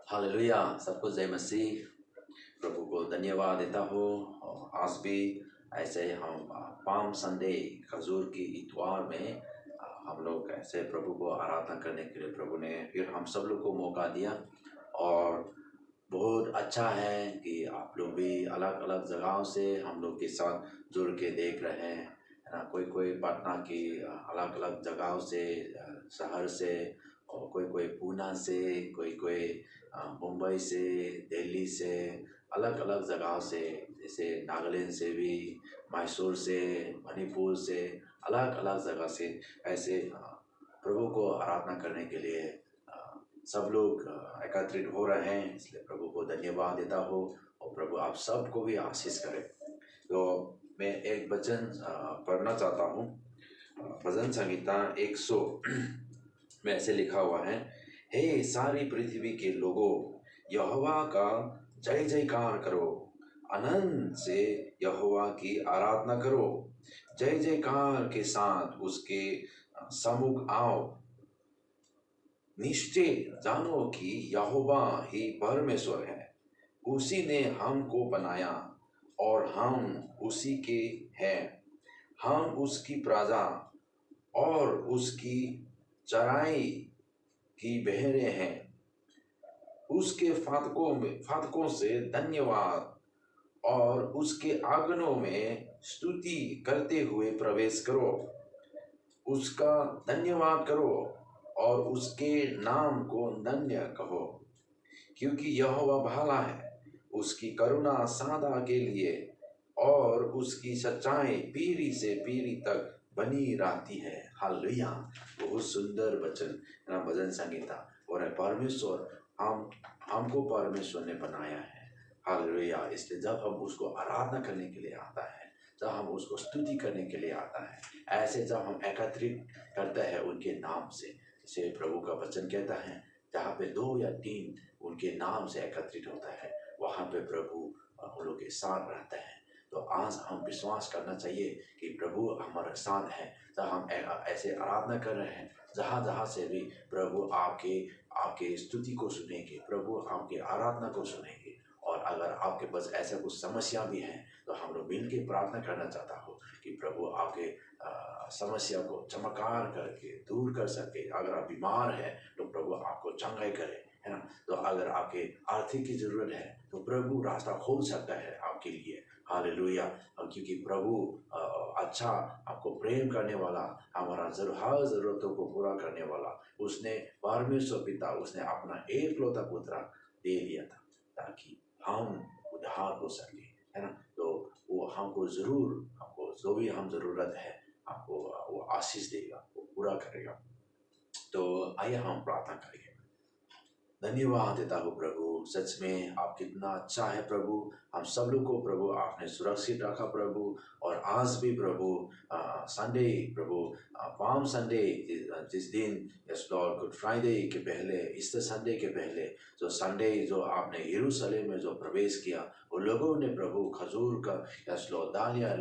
Hallelujah. सबको जय मसीह। प्रभु को धन्यवाद देता हूँ। और आज भी ऐसे हम पाम संडे खजूर की इतवार में हम लोग ऐसे प्रभु को आराधना करने के लिए प्रभु ने फिर हम सब लोग को मौका दिया। और बहुत अच्छा है कि आप लोग भी अलग अलग जगहों से हम लोग के साथ जुड़ के देख रहे हैं, है ना। कोई कोई पटना की अलग अलग जगहों से, शहर से, और कोई कोई पूना से, कोई कोई मुंबई से, दिल्ली से, अलग अलग जगहों से, जैसे नागालैंड से भी, मैसूर से, मणिपुर से, अलग अलग जगह से ऐसे प्रभु को आराधना करने के लिए सब लोग एकत्रित हो रहे हैं। इसलिए प्रभु को धन्यवाद देता हूँ और प्रभु आप सबको भी आशीष करे। तो मैं एक वचन पढ़ना चाहता हूँ। भजन संहिता 100 में ऐसे लिखा हुआ है, हे सारी पृथ्वी के लोगों, यहोवा का जय जयकार करो, आनंद से यहोवा की आराधना करो, जय जयकार के साथ उसके सम्मुख आओ। निश्चय जानो कि यहोवा ही परमेश्वर है, उसी ने हमको बनाया और हम उसी के हैं। हम उसकी प्रजा और उसकी चराई की बहरें हैं। उसके फाटकों से धन्यवाद और उसके आंगनों में स्तुति करते हुए प्रवेश करो। उसका धन्यवाद करो और उसके नाम को धन्य कहो, क्योंकि यहोवा भला है, उसकी करुणा सदा के लिए और उसकी सच्चाई पीढ़ी से पीढ़ी तक बनी रहती है। हालेलुया। बहुत सुंदर वचन है ना, भजन संगीता। और परमेश्वर हमको परमेश्वर ने बनाया है। हालेलुया। इसलिए जब हम उसको आराधना करने के लिए आता है, जब हम उसको स्तुति करने के लिए आता है, ऐसे जब हम एकत्रित करते हैं उनके नाम से, जैसे प्रभु का वचन कहता है, जहाँ पे 2 या 3 उनके नाम से एकत्रित होता है, वहाँ पे प्रभु उन लोग के साथ रहता है। तो आज हम विश्वास करना चाहिए कि प्रभु हमारे साथ है। जब हम ऐसे आराधना कर रहे हैं, जहाँ जहाँ से भी प्रभु आपके स्तुति को सुनेंगे, प्रभु आपके आराधना को सुनेंगे। और अगर आपके पास ऐसा कुछ समस्या भी है तो हम लोग मिल के प्रार्थना करना चाहता हो कि प्रभु आपके समस्या को चमत्कार करके दूर कर सके। अगर आप बीमार है तो प्रभु आपको चंगाई करे, है ना। तो अगर आपके आर्थिक की जरूरत है तो प्रभु रास्ता खोल सकता है आपके लिए। हालेलुया। क्योंकि प्रभु अच्छा आपको प्रेम करने वाला, हमारा हर जरूरतों को पूरा करने वाला, उसने परमेश्वर पिता उसने अपना एकलौता पुत्र दे दिया था ताकि हम उद्धार हो सके, है ना। तो वो हमको जो भी हम जरूरत है हमको वो आशीष देगा, वो पूरा करेगा। तो आइए हम प्रार्थना करेंगे। धन्यवाद देता हूँ प्रभु, सच में आप कितना अच्छा है प्रभु। हम सब लोग को प्रभु आपने सुरक्षित रखा प्रभु। और आज भी प्रभु संडे प्रभु पाम संडे, जिस दिन यस लॉर्ड गुड फ्राइडे के पहले, ईस्टर संडे के पहले जो संडे जो आपने यरूशलेम में जो प्रवेश किया, उन लोगों ने प्रभु खजूर का यस लॉर्ड दालियाँ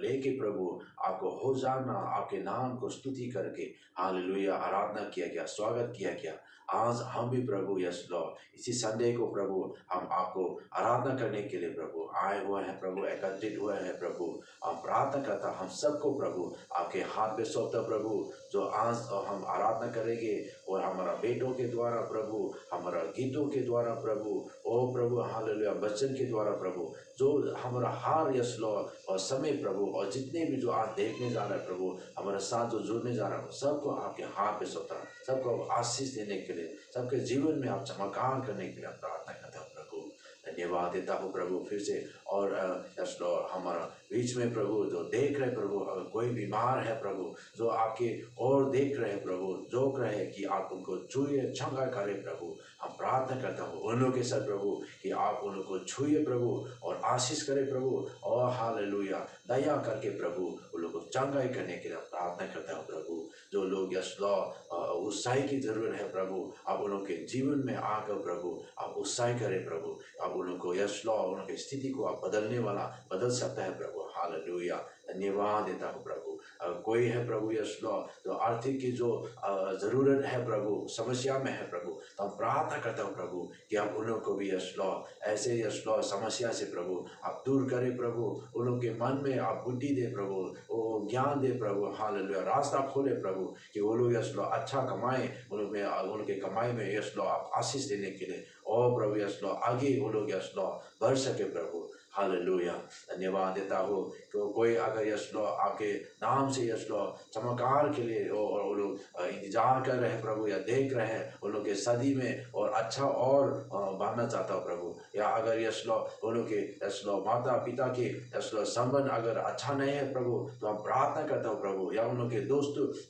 लेके प्रभु आपको होजाना, आपके नाम को स्तुति करके हालेलुया आराधना किया गया, स्वागत किया गया। आज हम भी प्रभु यस लॉर्ड इसी संडे को प्रभु हम आपको आराधना करने के लिए प्रभु आए हुए हैं प्रभु, एकत्रित हुए हैं प्रभु। हम प्रार्थना करता हम सबको प्रभु आपके हाथ पे सौंपता प्रभु। जो आज हम आराधना करेंगे और हमारा बेटों के द्वारा प्रभु, हमारा गीतों के द्वारा प्रभु, ओ प्रभु हालेलुया वचन के द्वारा प्रभु, जो हमारा हार यस लॉर्ड और समय प्रभु, और जितने भी जो आज देखने जा रहे हैं प्रभु, हमारे साथ जो जुड़ने जा रहा है, सबको आपके हाथ पे सौंपता, सबको आशीष देने के लिए, सबके जीवन में आप चमत्कार करने के लिए प्रार्थना करता हूँ प्रभु। धन्यवाद देता हूँ प्रभु फिर से। और यस लॉर्ड हमारा बीच में प्रभु जो देख रहे प्रभु, अगर कोई बीमार है प्रभु, जो आपके और देख रहे हैं प्रभु, जोक रहे हैं कि आप उनको छुए चंगा करें प्रभु, हम प्रार्थना करता हूँ उन लोगों के साथ प्रभु कि आप उन लोगों को छुए प्रभु और आशीष करें प्रभु। और हालेलुया दया करके प्रभु उन लोगों को चंगाई करने के लिए प्रार्थना करता हूँ प्रभु। जो लोग यस लॉर्ड उत्साह की जरूरत है प्रभु, आप उन लोगों के जीवन में आकर प्रभु आप उत्साह करें प्रभु। आप उन लोगों को यस लॉर्ड उनकी स्थिति को आप बदलने वाला बदल सकता है प्रभु। हालेलुया धन्यवाद देता हूँ प्रभु। कोई है प्रभु यस लॉर्ड तो आर्थिक की जो ज़रूरत है प्रभु, समस्या में है प्रभु, तो हम प्रार्थना करता हूँ प्रभु कि आप उन लोगों को भी यस लॉर्ड ऐसे यस लॉर्ड समस्या से प्रभु आप दूर करें प्रभु। उन लोगों के मन में आप बुद्धि दे प्रभु, वो ज्ञान दे प्रभु, हालेलुया, रास्ता खोले प्रभु कि वो लोग यस लॉर्ड अच्छा कमाएं, उनमें उनके कमाई में यस लॉर्ड आप आशीष देने के लिए और प्रभु यस लॉर्ड आगे वो लोग यस लॉर्ड बढ़ सके प्रभु। हालेलुया, धन्यवाद देता हूँ। तो कोई अगर यस लॉर्ड आपके नाम से यस लॉर्ड चमत्कार के लिए और वो लोग इंतजार कर रहे हैं प्रभु या देख रहे हैं उन लोग के सदी में और अच्छा और बढ़ना चाहता हूँ प्रभु। या अगर यस लॉर्ड उन लोग के यस लॉर्ड माता पिता के यस लॉर्ड संबंध अगर अच्छा नहीं है प्रभु, तो हम प्रार्थना करता हूँ प्रभु। या उन लोग के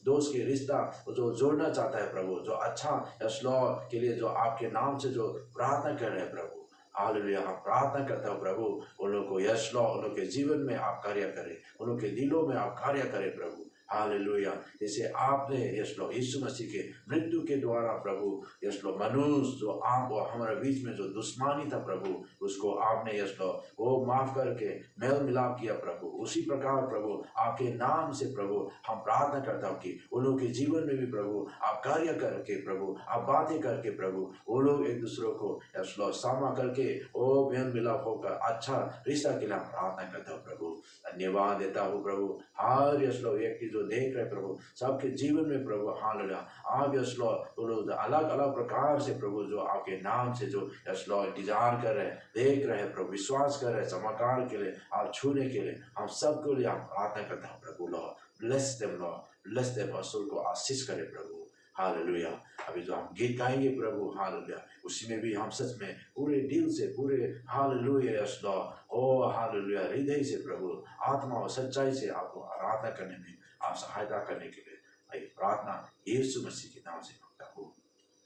दोस्त के रिश्ता जो जोड़ना चाहता है प्रभु, जो अच्छा यस लॉर्ड के लिए जो आपके नाम से जो प्रार्थना कर रहे हैं प्रभु, हालेलुया, हम प्रार्थना करता हूँ प्रभु उन लोगों को यस लॉर्ड उन लोग के जीवन में आप कार्य करें, उन लोग के दिलों में आप कार्य करें प्रभु। हालेलुया, जैसे आपने यस लॉर्ड यीशु मसीह के मृत्यु के द्वारा प्रभु यस लॉर्ड मनुष्य जो आप और हमारे बीच में जो दुश्मनी था प्रभु, उसको आपने यस लॉर्ड वो माफ करके मेल मिलाप किया प्रभु। उसी प्रकार प्रभु आपके नाम से प्रभु हम प्रार्थना करता हूँ कि उन लोगों के जीवन में भी प्रभु आप कार्य करके प्रभु आप बातें करके प्रभु वो लोग एक दूसरे को यस लॉर्ड सामना करके वो मेल मिलाप होकर अच्छा रिश्ता के लिए हम प्रार्थना करता हूँ प्रभु। धन्यवाद देता हूँ प्रभु। हर यस लॉर्ड व्यक्ति जो देख रहे प्रभु सबके जीवन में प्रभु, हालेलुया, आप यस लॉर्ड वो लोग अलग अलग प्रकार से प्रभु जो आपके नाम से जो यस लॉर्ड इंतजार कर रहे हैं, देख रहे हैं प्रभु, विश्वास कर रहे हैं चमत्कार के लिए आप छूने के लिए, हम सबके लिए हम प्रार्थना करते हैं प्रभु। Lord bless them, Lord bless them, और सबको आशीष करे प्रभु। हालेलुया, अभी जो हम गीत गाएंगे प्रभु, हालेलुया, उसी में भी हम सच में पूरे दिल से पूरे हालेलुया यस लॉर्ड ओ हालेलुया हृदय से प्रभु आत्मा और सच्चाई से आपको आराधना करने में आप सहायता करने के लिए मैं प्रार्थना यीशु मसीह के नाम से मांगता हूँ,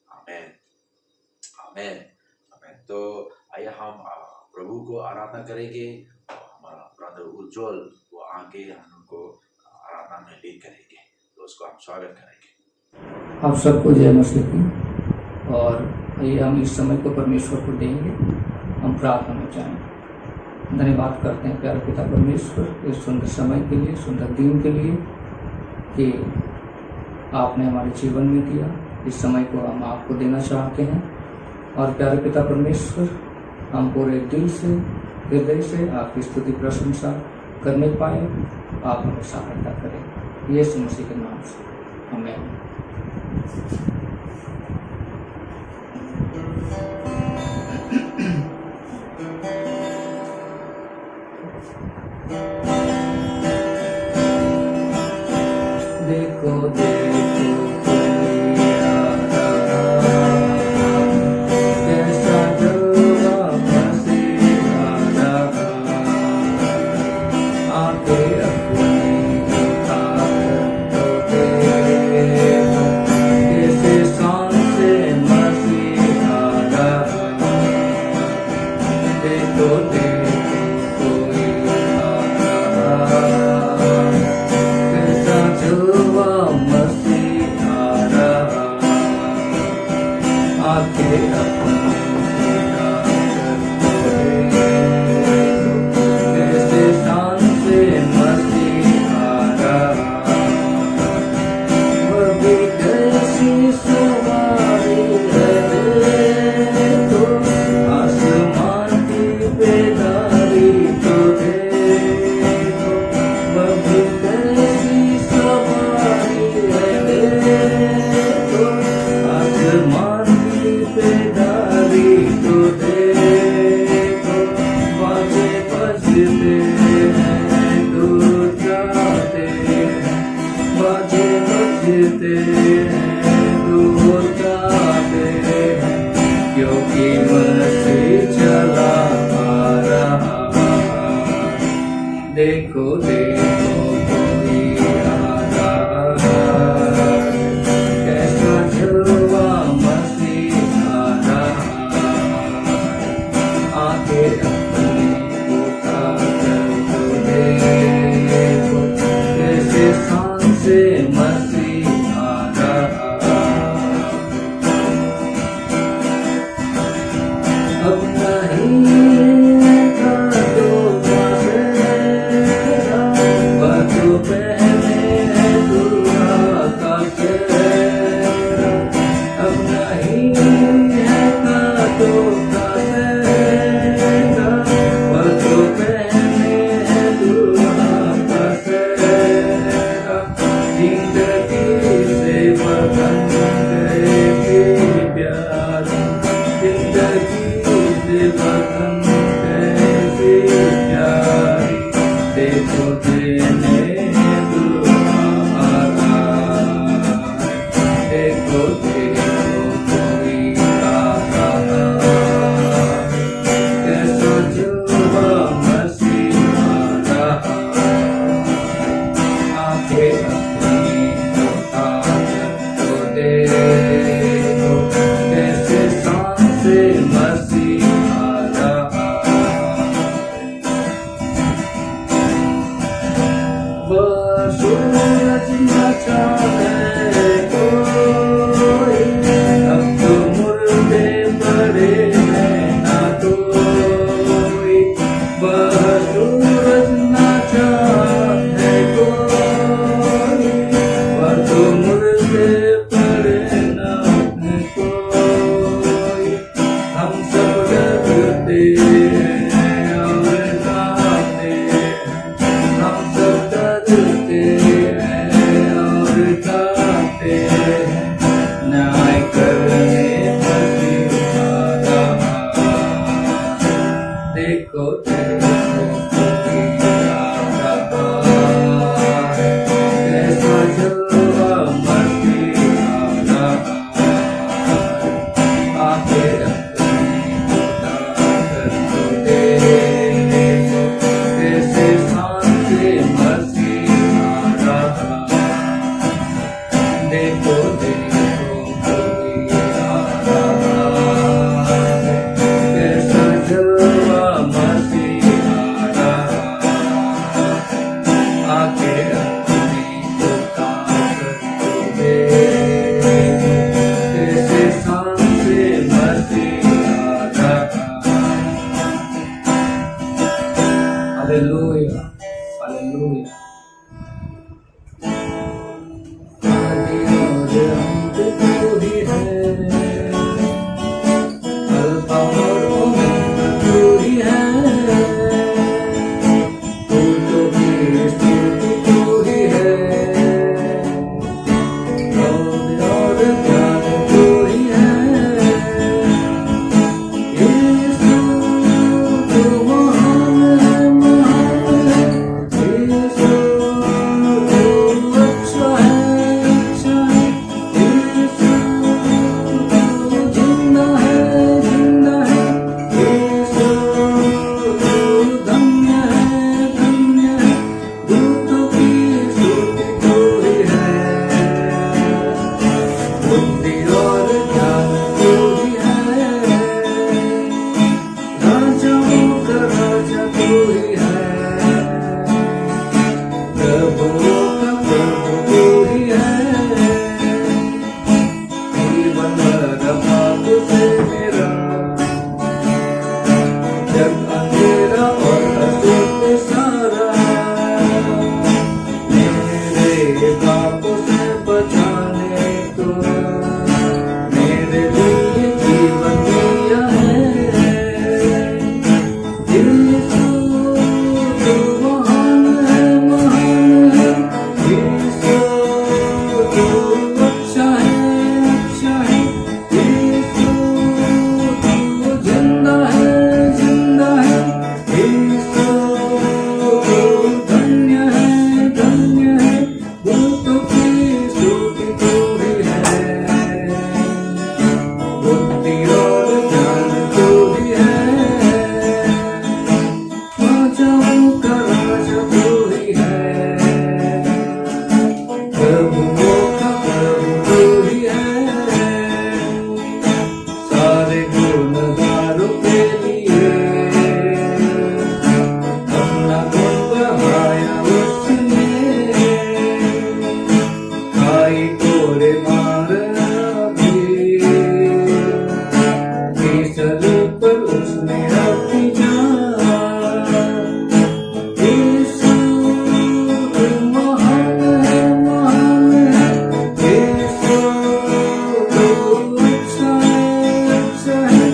आमेन, आमेन, आमेन। तो आइए हम प्रभु को आराधना करेंगे और हमारा ब्रदर उज्जवल वो आगे हम उनको आराधना में लीड करेंगे, तो उसको हम स्वागत करेंगे। आप सबको जय मसीह की। और आइए हम इस समय को परमेश्वर को देंगे, हम प्रार्थना में जाएंगे। धन्यवाद करते हैं प्यारे पिता परमेश्वर इस सुंदर समय के लिए, सुंदर दिन के लिए कि आपने हमारे जीवन में दिया। इस समय को हम आपको देना चाहते हैं और प्यारे पिता परमेश्वर हम पूरे दिल से हृदय से आपकी स्तुति प्रशंसा करने पाए, आप हमें सहायता करें यीशु मसीह के नाम से, आमीन। देखो देखो कोई आ रहा, कैसा जलवा मसीह आ रहा, आके अपनी उठाकर तो देखो, कैसे शान से मसीह आ रहा। देखो देखो कोई आ रहा, कैसा जलवा मसीह आ रहा, आके अपनी उठाकर तो देखो, कैसे शान से मसीह आ रहा। वह भी कैसी सवारी है देखो, आसमान की बेदारी तो देखो, वह भी कैसी सवारी है देखो, आसमान की बेदारी तो देखो। बाजे बजते हैं दूर जाते हैं, बाजे बजते हैं दूर जाते हैं, क्योंकि मसीह चला आ रहा। देखो देखो कोई आ रहा, कैसा जलवा मसीह आ रहा, आके अपनी उठाकर तो देखो, कैसे शान से मसीह आ रहा। अब नहीं था तो धोखा सहेगा, वह जो पहने है दूल्हा का सेहरा। जिंदगी से बदन गए प्यारी, जिंदगी से बदन गए प्यारी। देखो देने दुल्हा देखो देखो कोई आ रहा, कैसा जुआ मसीहा रहा। आंखें अपनी उठा तो देखो, कैसे सांसे मसीहा रहा। वह सूरज न चाहे कोई, अब तो मुर्दे पड़े हैं ना कोई। वह सूरज न चाहे कोई, वह तो मुर्दे पड़े ना है कोई। हम सब डरते हैं और गाते, हम सब डरते हैं और गाते हैं। न्याय करने मसीहा रहा, देखो देखो कोई आ रहा, कैसा जुआ मसीहा रहा। आंखें अपनी उठा कर तो देखो, कैसे सांसे मसीहा रहा। देखो देखो कोई आ रहा, कैसा जुआ मसीहा रहा। आंखें अपनी उठा कर तो देखो, कैसे सांसे मसीहा रहा। Hallelujah, hallelujah. आदि और अंत तू ही है, अल्फा और ओमेगा तू ही है। फूलों की स्तुति तू ही है, क्रोध और ज्ञान तू ही है। यीशु तू महान है, महान है। यीशु तू अच्छा है, अच्छा है। यीशु तू जिंदा है, जिंदा है। यीशु तू धन्य है, धन्य है। दूतों की स्तुति तू ही है, बुद्धि और ज्ञान तू ही है। राजाओं का राजा तू ही है, प्रभुओं का प्रभु तू ही है। जीवन भर पाप से मेरा जग अंधेरा और अशुद्ध सारा, मेरे पापों से बचाने को मेरे लिए जीवन दिया है। यीशु तू महान है, महान है। यीशु तू अच्छा है, अच्छा है। यीशु तू जिंदा है, जिंदा है। यीशु तू धन्य है, धन्य है। दूतों की स्तुति तू ही है, बुद्धि और ज्ञान तू ही है। राजाओं का राजा तू ही है, प्रभुओं का प्रभु तू ही है। सारे गुणगारों के लिए अपना गुण बहाया उसने। खाई कोड़े मार भी केसर पर उसने अपनी जान। यीशु तू महान है, महान है। यीशु तू अच्छा है, अच्छा है।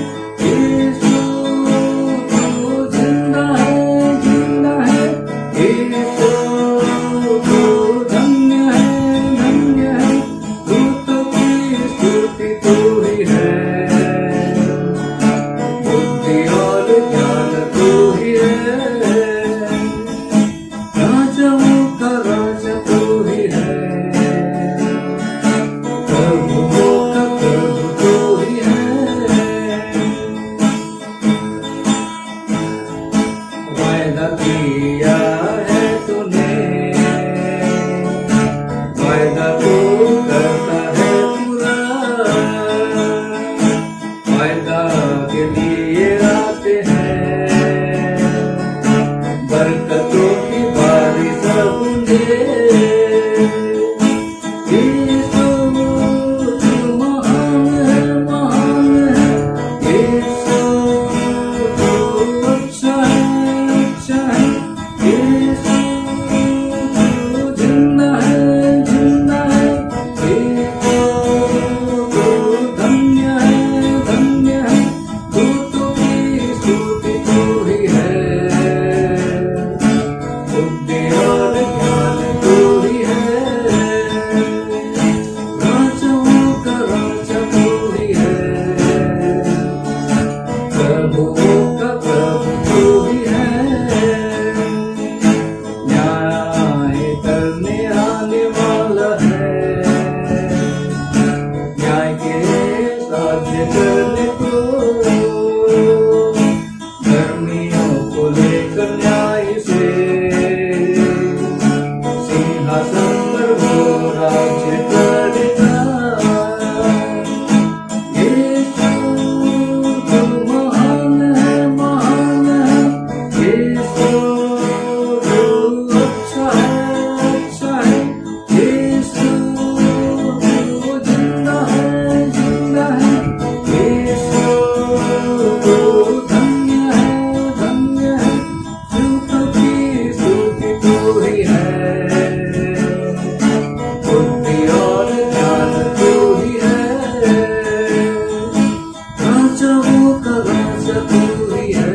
तू ही है,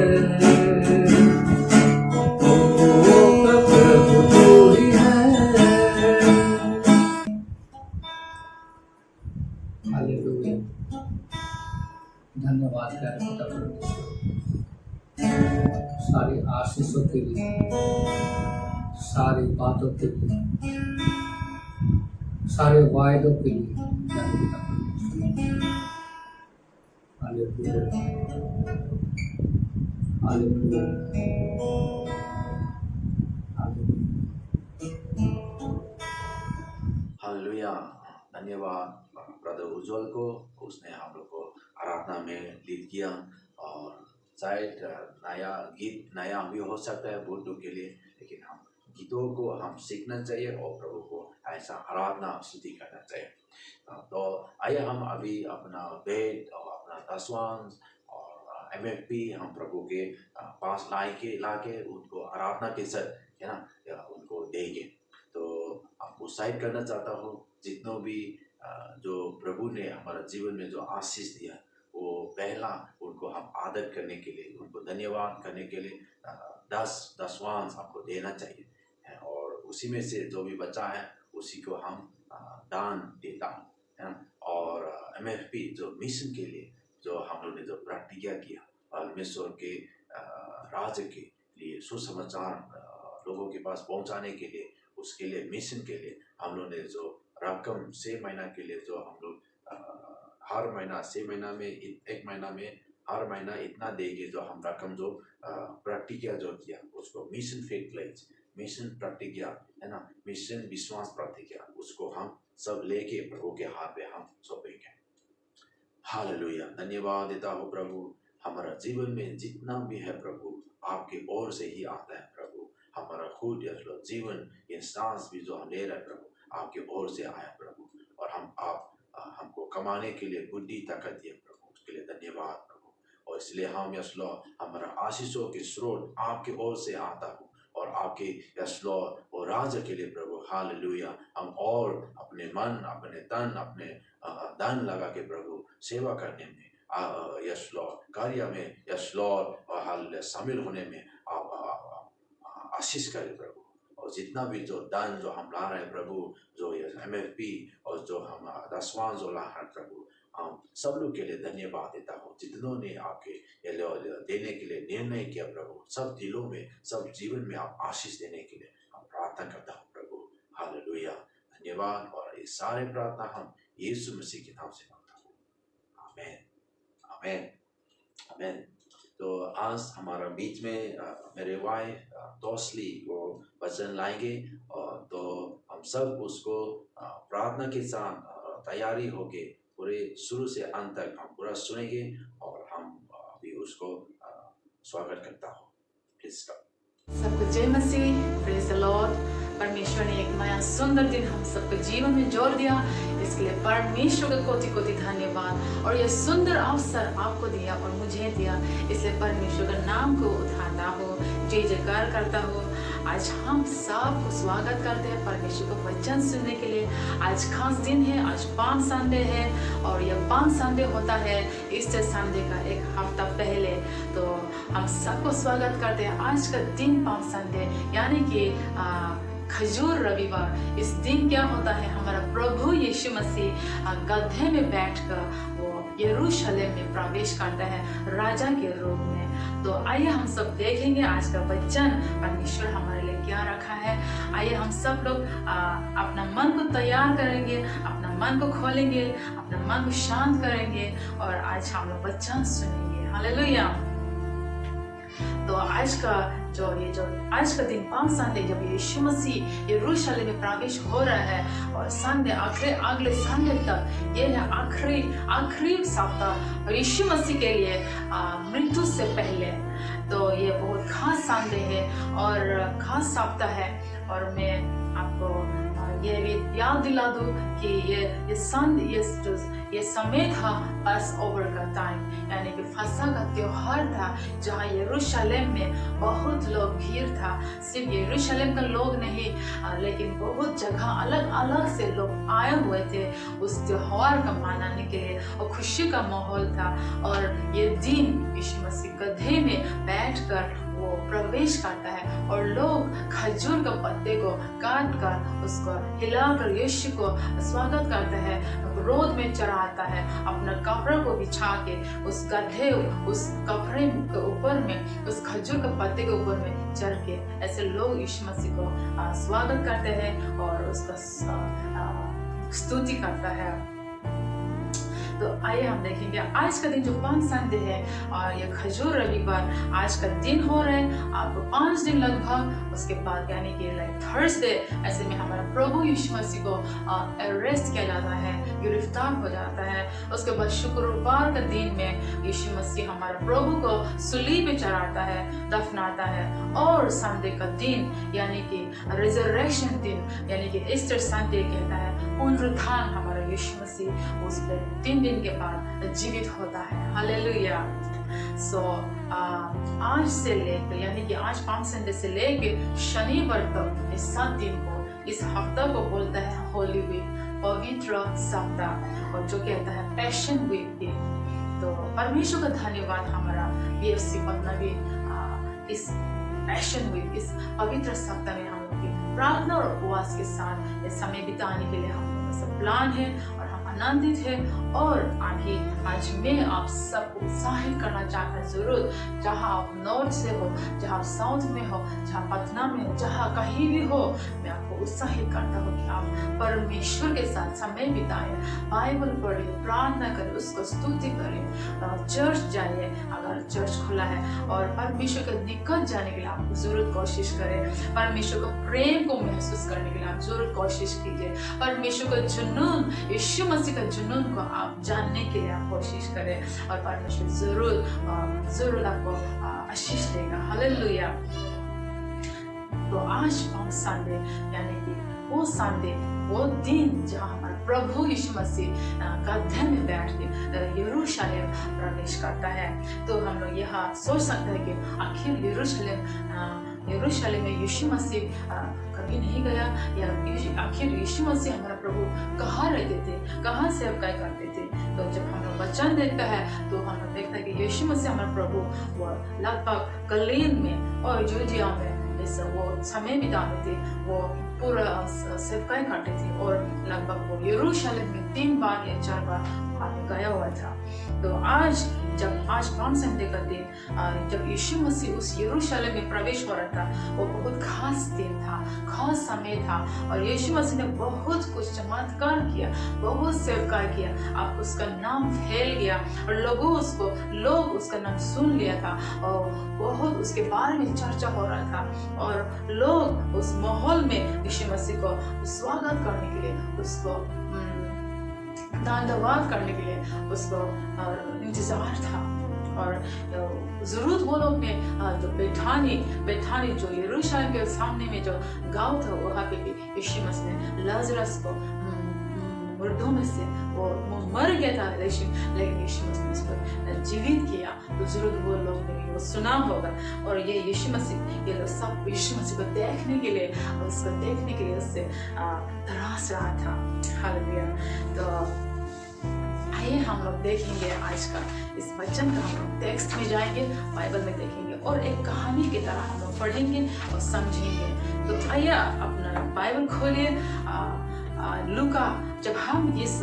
ओ प्रभु तू ही है। हालेलुया। धन्यवाद प्यारे पिता परमेश्वर, सारी आशीषों के लिए, सारी बातों के लिए, सारे वायदों के लिए प्यारे पिता परमेश्वर। Hallelujah, hallelujah, hallelujah. धन्यवाद ब्रदर उज्जवल को, उसने हम लोग को आराधना में लीड किया। और शायद नया गीत नया भी हो सकता है बहुतों के लिए, लेकिन हम गीतों को हम सीखना चाहिए और प्रभु को ऐसा आराधना स्तुति करना चाहिए। तो आइए हम अभी अपना भेंट और अपना दशवांश और MFP हम प्रभु के पास लाके उनको आराधना के साथ है ना उनको देंगे। तो आपको उत्साहित करना चाहता हूँ, जितनों भी जो प्रभु ने हमारा जीवन में जो आशीष दिया, वो पहला उनको हम आदर करने के लिए, उनको धन्यवाद करने के लिए दशवांश हमको देना चाहिए। और उसी में से जो भी बचा है उसी को हम दान देता हूँ, है ना। और MFP जो मिशन के लिए जो हम लोग ने जो प्रतिज्ञा किया, परमेश्वर के राज्य के लिए सुसमाचार लोगों के पास पहुंचाने के लिए, उसके लिए मिशन के लिए हम लोग ने जो रकम 6 महीना के लिए जो हम लोग हर महीना 6 महीना में 1 महीना में हर महीना इतना देंगे, जो हम रकम जो प्रतिज्ञा जो किया उसको मिशन फेथ प्लेज, मिशन प्रतिज्ञा है ना, मिशन विश्वास प्रतिज्ञा, उसको हम सब लेके प्रभु के हाथ में हम सौंपेंगे। हालेलुया। धन्यवाद देता हूँ प्रभु, हमारा जीवन में जितना भी है प्रभु आपके ओर से ही आता है प्रभु। हमारा खुद जीवन ये सांस भी जो हम ले रहे हैं प्रभु आपके ओर से आया प्रभु। और आप हमको कमाने के लिए बुद्धि ताकत दिए प्रभु, उसके लिए धन्यवाद प्रभु। और इसलिए हम हमारा आशीषों के स्रोत आपके ओर से आता हूँ और आपके और राज्य के लिए प्रभु। हालेलुया। हम और अपने मन, अपने तन, अपने धन लगा के प्रभु सेवा करने में, कार्य में और शामिल होने में आप आशीष करें प्रभु। और जितना भी जो दान जो हम ला रहे हैं प्रभु, जो MFP और जो हम दशवांश जो ला रहे हैं प्रभु, हम सब लोग के लिए धन्यवाद देता हूँ। जितनों ने आपके देने के लिए निर्णय किया प्रभु, सब दिलों में, सब जीवन में आप आशीष देने के लिए हम प्रार्थना करता हूँ प्रभु। हालेलुया। धन्यवाद। और ये सारे प्रार्थना हम यीशु मसीह के नाम से मांगता हूँ। आमीन, आमीन, आमीन। तो आज हमारा बीच में मेरे वाइफ तोसली वो वचन लाएंगे, और तो हम सब उसको प्रार्थना के साथ तैयारी होके पूरे शुरू से अंत तक हम पूरा सुनेंगे। और हम अभी उसको स्वागत करता हूँ। प्लीज सबको जय मसीह, प्रेज द लॉर्ड। परमेश्वर ने एक नया सुंदर दिन हम सबके जीवन में जोड़ दिया, इसके लिए परमेश्वर का कोटि कोटि धन्यवाद। और ये सुंदर अवसर आपको दिया और मुझे दिया, इसलिए परमेश्वर का नाम को उठाता हो, जय जयकार करता हो। आज हम सबको स्वागत करते हैं परमेश्वर का वचन सुनने के लिए। आज खास दिन है, आज पाम संडे है, और यह पाम संडे होता है ईस्टर संडे का एक हफ्ता पहले। तो हम सबको स्वागत करते हैं। आज का दिन पाम संडे यानी कि खजूर रविवार। इस दिन क्या होता है, हमारा प्रभु यीशु मसीह गधे में बैठकर वो यरूशलेम में प्रवेश करता है राजा के रूप में। तो आइए हम सब देखेंगे आज का वचन परमेश्वर हमारे लिए क्या रखा है। आइए हम सब लोग अपना मन को तैयार करेंगे, अपना मन को खोलेंगे, अपना मन को शांत करेंगे, और आज हम लोग वचन सुनेंगे। हालेलुया। तो आज का दिन पाम संडे, जब यीशु मसीह यरूशलेम में प्रवेश हो रहा है, और संडे अगले संडे तक ये है आखिरी सप्ताह यीशु मसीह के लिए मृत्यु से पहले। तो ये बहुत खास संडे है और खास सप्ताह है। और मैं आपको ये भी याद दिला दूं कि ये समय था पास ओवर का टाइम, यानी कि फसह का त्योहार था, जहाँ यरूशलेम में बहुत लोग भीड़ था। सिर्फ यरूशलेम का लोग नहीं, लेकिन बहुत जगह अलग अलग से लोग आए हुए थे उस त्योहार का मनाने के लिए, और खुशी का माहौल था। और ये दिन यीशु मसीह प्रवेश करता है और लोग खजूर के पत्ते को काट कर उसको हिलाकर यीशु को स्वागत करता है, रोद में चढ़ाता है, अपना कपड़ा को बिछा के उस गड्ढे उस कपड़े के ऊपर में उस खजूर के पत्ते के ऊपर में चढ़ के ऐसे लोग यीशु मसीह को स्वागत करते हैं और उसका स्तुति करता है। तो आइए हम देखेंगे आज का दिन जो पाम संडे है और ये खजूर रविवार आज का दिन हो रहा है, आपको 5 दिन लगभग उसके बाद यानी कि लाइक थर्सडे ऐसे में हमारा प्रभु यीशु मसीह को अरेस्ट किया जाता है, गिरफ्तार हो जाता है। उसके बाद शुक्रवार के दिन में यीशु मसीह हमारे प्रभु को सूली पे चढ़ाता है, दफनाता है और संडे का दिन यानी कि रिजरेक्शन दिन यानी कि ईस्टर संडे कहता है, पुनरुत्थान हमारा यीशु मसीह उस पर 3 दिन के बाद जीवित होता है। हालेलुया। सो आज से लेकर यानी कि आज पाम संडे से लेकर शनिवार तक इस 7 दिन को इस हफ्ता को बोलता है होली वीक, पवित्र सप्ताह, और जो कहता है पैशन वीक भी। तो परमेश्वर का धन्यवाद, हमारा BFC पटना भी इस पैशन वीक इस पवित्र सप्ताह में हम लोग की प्रार्थना और उपवास के साथ इस समय बिताने के लिए हम लोगों का सब प्लान है और हम आनंदित है। और आज मैं आप सबको उत्साहित करना चाहता हूँ, जरूर जहाँ आप नॉर्थ से हो, जहाँ आप साउथ में हो, जहाँ पटना में हो, जहाँ कहीं भी हो, मैं आपको उत्साहित करता हूँ कि आप परमेश्वर के साथ समय बिताएं, बाइबल पढ़ें, प्रार्थना करें, उसको स्तुति करें, चर्च जाइए अगर चर्च खुला है, और परमेश्वर के निकट जाने के लिए आप जरूर कोशिश करें। परमेश्वर को प्रेम को महसूस करने के लिए आप जरूर कोशिश कीजिए। परमेश्वर का जुनून, यीशु मसीह का जुनून को आप जानने के लिए आप कोशिश करें और परमेश्वर जरूर आपको आशीष देगा। हालेलुया। तो आज पाम संडे यानी कि वो संडे, वो दिन जहाँ हमारा प्रभु यीशु मसीह गड्ढे में बैठ के यरूशलेम प्रवेश करता है। तो हम लोग यहाँ सोच सकते हैं कि आखिर यरूशलेम में यीशु मसीह कभी नहीं गया, या आखिर यीशु मसीह हमारा प्रभु कहाँ रहते थे, कहाँ सेवकाई करते थे। तो जब हम लोग वचन देखता है तो हम लोग देखता है कि यीशु मसीह हमारा प्रभु वो लगभग गलील में और जूदिया में जैसे वो समय बिताते थे, वो पूरा सेवकाई करते थे, और लगभग वो यरूशलेम में 3 बार या 4 बार गया हुआ था। तो आज पाम संडे का दिन जब यीशु मसीह उस यरूशलेम में प्रवेश हो रहा था, वो बहुत खास दिन था, खास समय था, और यीशु मसीह ने बहुत कुछ चमत्कार किया, बहुत सेवकाई किया। अब उसका नाम फैल गया और लोग उसका नाम सुन लिया था, और बहुत उसके बारे में चर्चा हो रहा था, और लोग उस माहौल में यीशु मसीह को स्वागत करने के लिए, उसको धन्यवाद करने के लिए उसको इंतजार था। और जरूर वो लोग ने जो बेथानी जो यरूशलेम के सामने में जो गांव था, वहाँ पे भी यीशु मसीह ने लाजरस को मुर्दों में से वो मर गया था लेकिन यीशु मसीह ने उसको जीवित किया। तो जरूर वो लोग ने वो सुना होगा, और ये लोग सब यीशु मसीह को देखने के लिए उससे तरास रहा था। हालेलुया। तो आइए हम लोग देखेंगे आज का इस वचन का, हम लोग टेक्स्ट में जाएंगे, बाइबल में देखेंगे और एक कहानी की तरह हम लोग पढ़ेंगे और समझेंगे। तो आइए अपना बाइबल खोलिए, लूका। जब हम इस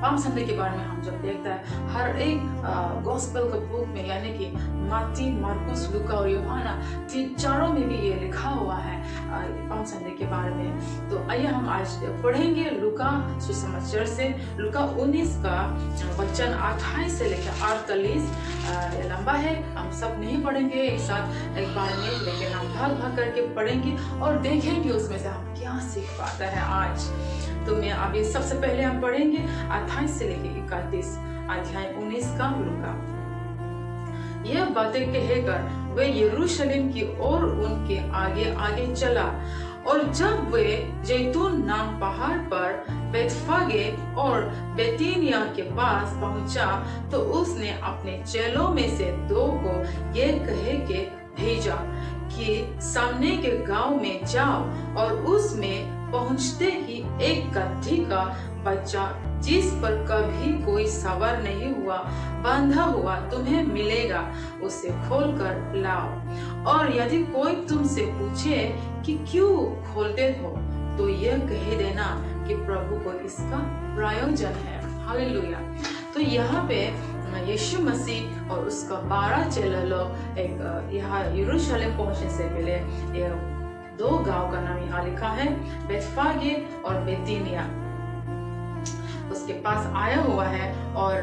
पाम संडे के बारे में हम जब देखता है, हर एक गॉस्पेल के बुक में यानी कि मत्ती, मार्कुस, लूका और यूहन्ना, चारों में भी ये लिखा हुआ है पाम संडे के बारे में। तो आइए हम आज पढ़ेंगे लूका सुसमाचार से, लूका 19 का वचन 28 से लेकर 48। लंबा है, हम सब नहीं पढ़ेंगे एक साथ एक बार में, लेकिन हम भाग करके पढ़ेंगे और देखेंगे उसमें से हम क्या सीख पाता है आज। तो मैं अभी सबसे पहले हम पढ़ेंगे 28 से लेकर 31, अध्याय 19 का लूका। यह बातें कहकर वे यरूशलेम की ओर उनके आगे आगे चला, और जब वे जैतून नाम पहाड़ पर बेतफगे और बेतीनिया के पास पहुंचा, तो उसने अपने चेलों में से 2 को ये कहे के भेजा कि सामने के गांव में जाओ, और उसमें पहुंचते ही एक गदही का बच्चा जिस पर कभी कोई सवार नहीं हुआ बंधा हुआ तुम्हें मिलेगा, उसे खोलकर लाओ। और यदि कोई तुमसे पूछे कि क्यों खोलते हो, तो यह कह देना कि प्रभु को इसका प्रयोजन है। हालेलुया। तो यहाँ पे यीशु मसीह और उसका 12 चेले लोग एक यहाँ यरूशलेम पहुंचने से पहले ये 2 गांव का नाम यहाँ लिखा है, बेतफागे और बेतीनिया, उसके पास आया हुआ है। और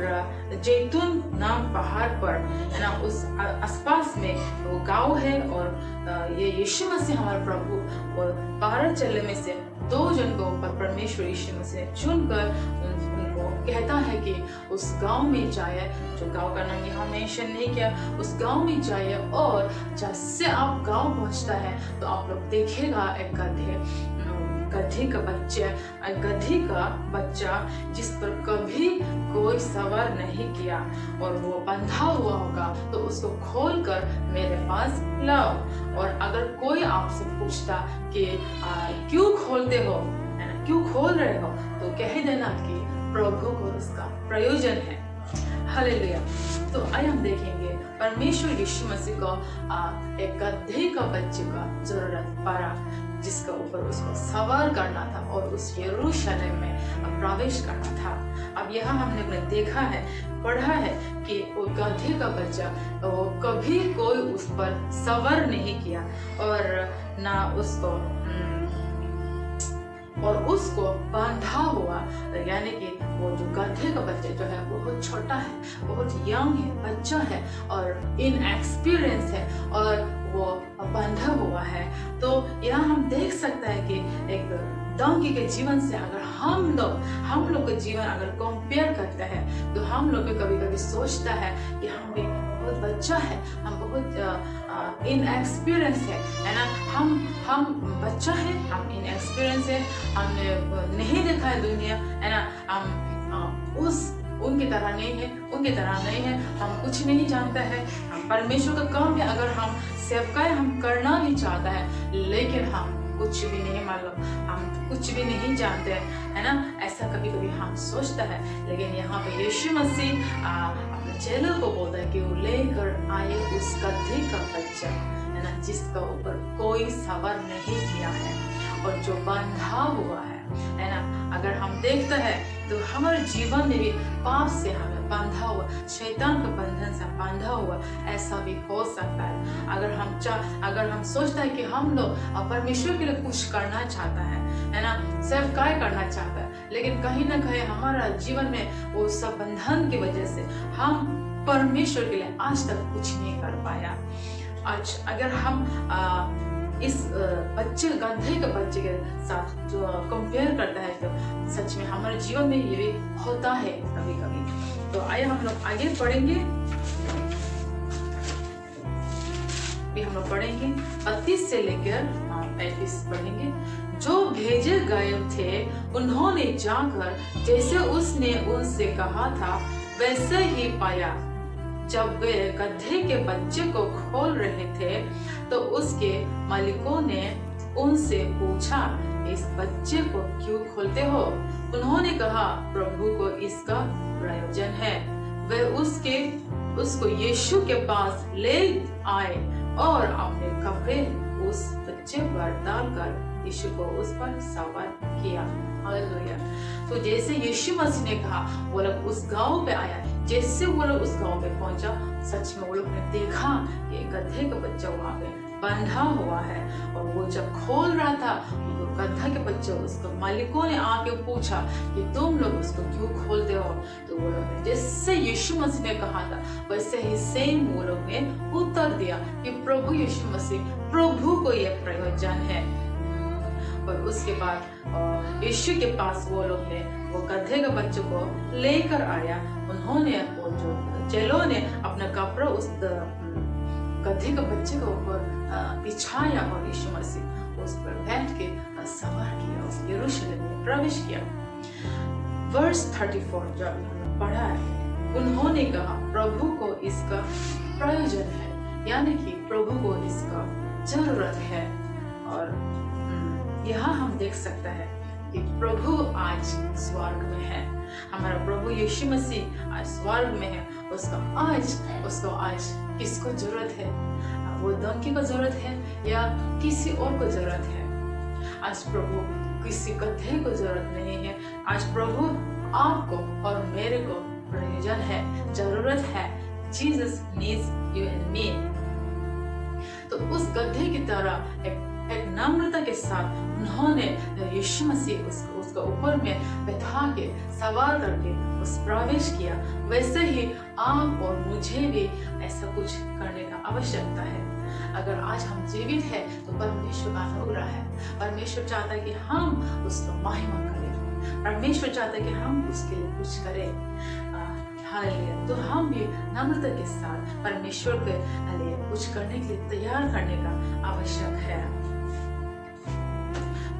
जैतून नाम पहाड़ पर है ना, उस आसपास में वो गांव है। और ये यीशु मसीह हमारे प्रभु और 12 चेले में से 2 जन को ऊपर परमेश्वर यीशु मसीह चुनकर उनको कहता है कि उस गांव में जाए, जो गांव का नाम यहाँ मेंशन नहीं किया, उस गांव में जाइए। और जैसे आप गांव पहुंचता है तो आप लोग देखेगा एक गधी का बच्चा जिस पर कभी कोई सवार नहीं किया और वो बंधा हुआ होगा, तो उसको खोलकर मेरे पास लाओ। और अगर कोई आपसे पूछता कि क्यों खोलते हो, है ना, क्यों खोल रहे हो, तो कह देना कि प्रभु को उसका प्रयोजन है। हालेलुया। तो आइए हम देखेंगे परमेश्वर यीशु मसीह को एक गधे का बच्चे का जरूरत पड़ा, जिसका ऊपर उसको सवार करना था और उस यरूशलेम में प्रवेश करना था। अब यहाँ हमने देखा है, पढ़ा है कि वो गधे का बच्चा, वो कभी कोई उस पर सवार नहीं किया और ना उसको बांधा हुआ, यानी कि वो जो गधे का बच्चा जो है बहुत छोटा है, बहुत यंग है, बच्चा है और इनएक्सपीरियंस है और वो बंधा हुआ है। तो यहाँ हम देख सकते हैं कि एक डंकी के जीवन से अगर हम लोग का जीवन अगर कंपेयर करते हैं, तो हम लोग भी कभी कभी सोचता है कि हम भी बहुत बच्चा है, हम बहुत इनएक्सपीरियंस है ना, हम बच्चा है, हम इनएक्सपीरियंस है, हमने नहीं देखा है दुनिया, है ना, हम उनकी तरह नहीं है, हम कुछ नहीं जानता है। हम परमेश्वर का काम भी अगर हम सेवकाई हम करना भी चाहता है, लेकिन हम कुछ भी नहीं मालूम, हम कुछ भी नहीं जानते, है ना, ऐसा कभी कभी हम सोचता है। लेकिन यहाँ पे यीशु मसीह अपने चेलों को बोलता है कि वो लेकर आए उस गधे का बच्चा, है ना, जिसका ऊपर कोई सवार नहीं किया है और जो बंधा हुआ है ना। अगर हम देखते हैं तो हमारे जीवन में भी पाप से हमें बंधा हुआ, शैतान के बंधन से बंधा हुआ ऐसा भी हो सकता है। अगर हम सोचते हैं कि हम लोग परमेश्वर के लिए कुछ करना चाहता है ना, सेवकाई करना चाहता है, लेकिन कहीं ना कहीं हमारा जीवन में वो सब बंधन की वजह से हम परमेश्वर के लिए आज तक कुछ नहीं कर पाया। आज अगर हम इस गधे के बच्चे के साथ जो कंपेयर करता है, तो सच में हमारे जीवन में ये भी होता है कभी कभी। तो आइए हम लोग आगे पढ़ेंगे, हम लोग पढ़ेंगे 32 से लेकर 35 पढ़ेंगे। जो भेजे गए थे उन्होंने जाकर जैसे उसने उनसे कहा था वैसे ही पाया। जब वे गधे के बच्चे को खोल रहे थे तो उसके मालिकों ने उनसे पूछा, इस बच्चे को क्यों खोलते हो? उन्होंने कहा, प्रभु को इसका प्रयोजन है। वे उसको यीशु के पास ले आए और अपने कपड़े उस बच्चे पर डालकर यीशु को उस पर सवार किया। हालेलुया। तो जैसे यीशु मसीह ने कहा, वो लोग उस गांव पे आया, जैसे वो लोग उस गांव पे पहुंचा, सच में वो लोग ने देखा कि गधे का बच्चा वहां पे बंधा हुआ है। और वो जब खोल रहा था, तो गधा के बच्चे उसको मालिकों ने आके पूछा कि तुम लोग उसको क्यों खोलते हो? तो वो लोग ने जैसे यीशु मसीह ने कहा था वैसे ही सेम वो लोग ने उत्तर दिया कि प्रभु यीशु मसीह, प्रभु को यह प्रयोजन है। और उसके बाद यीशु के पास वो लोग ने वो गधे के बच्चे को लेकर आया। उन्होंने वो जो चेलों ने अपना कपड़ा उस गधे के बच्चे के ऊपर बिछाया और यीशु मसीह उस पर बैठ के सवार किया, उस यरूशलेम में प्रवेश किया। वर्स 34 जो हमने पढ़ा है, उन्होंने कहा प्रभु को इसका प्रयोजन है, यानी कि प्रभु को इसका जरूरत है। और यहाँ हम देख सकते हैं कि प्रभु आज स्वर्ग में है। हमारा प्रभु यीशु मसीह आज स्वर्ग में है। उसको आज किसको जरूरत है? वो डंकी को जरूरत है या किसी और को जरूरत है? आज प्रभु किसी गधे को जरूरत नहीं है। आज प्रभु आपको और मेरे को प्रयोजन है, जरूरत है। Jesus needs you and me. तो उस गधे की तरह एक नम्रता के साथ उन्होंने यीशु मसीह उसको ऊपर में बैठा के सवार करके उस प्रवेश किया। वैसे ही आप और मुझे भी ऐसा कुछ करने का आवश्यकता है। अगर आज हम जीवित हैं तो परमेश्वर का अनुग्रह है। परमेश्वर चाहता है कि हम उसको महिमा करें। परमेश्वर चाहता है कि हम उसके लिए कुछ करें। हालेलुया। तो हम भी नम्रता के साथ परमेश्वर के लिए कुछ करने के लिए तैयार करने का आवश्यक है।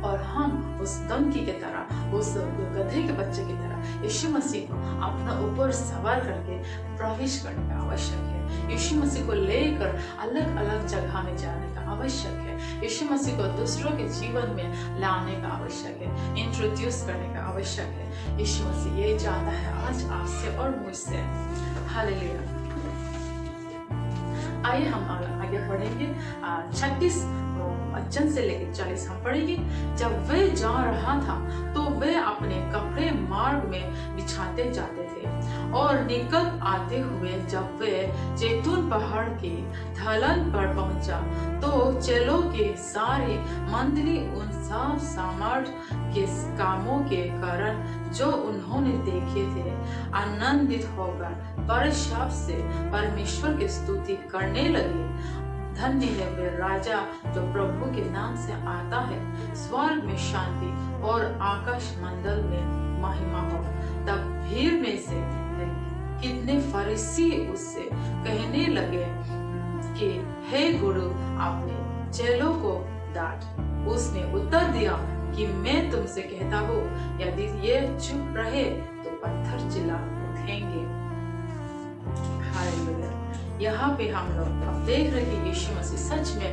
और हम उस डंकी की तरह, उस गधे के बच्चे की तरह यीशु मसीह को अपना ऊपर सवार करके प्रवेश करने का आवश्यक है। यीशु मसीह को लेकर अलग अलग जगह में जाने का आवश्यक है। यीशु मसीह को दूसरों के जीवन में लाने का आवश्यक है, इंट्रोड्यूस करने का आवश्यक है। यीशु मसीह ये चाहता है आज आपसे और मुझसे। हालेलुया। आइए हम आगे पढ़ेंगे। 36 वचन से लेकर 40 हम पढ़ेंगे। जब वे जा रहा था तो वे अपने कपड़े मार्ग में बिछाते जाते थे और निकल आते हुए जब वे जैतून पहाड़ के ढलान पर पहुंचा तो चेलों के सारी मंडली उन सब सामर्थ्य के कामों के कारण जो उन्होंने देखे थे आनंदित होकर बड़े शब्द से परमेश्वर की स्तुति करने लगे। धन्य है वे राजा जो प्रभु के नाम से आता है। स्वर्ग में शांति और आकाश मंडल में महिमा हो। तब भीड़ में से कितने फरीसी उससे कहने लगे कि हे गुरु, अपने चेलों को डांट। उसने उत्तर दिया कि मैं तुमसे कहता हूँ, यदि ये चुप रहे तो पत्थर चिल्ला उठेंगे। हालेलुया। यहाँ पे हम लोग अब देख रहे कि यीशु मसीह सच में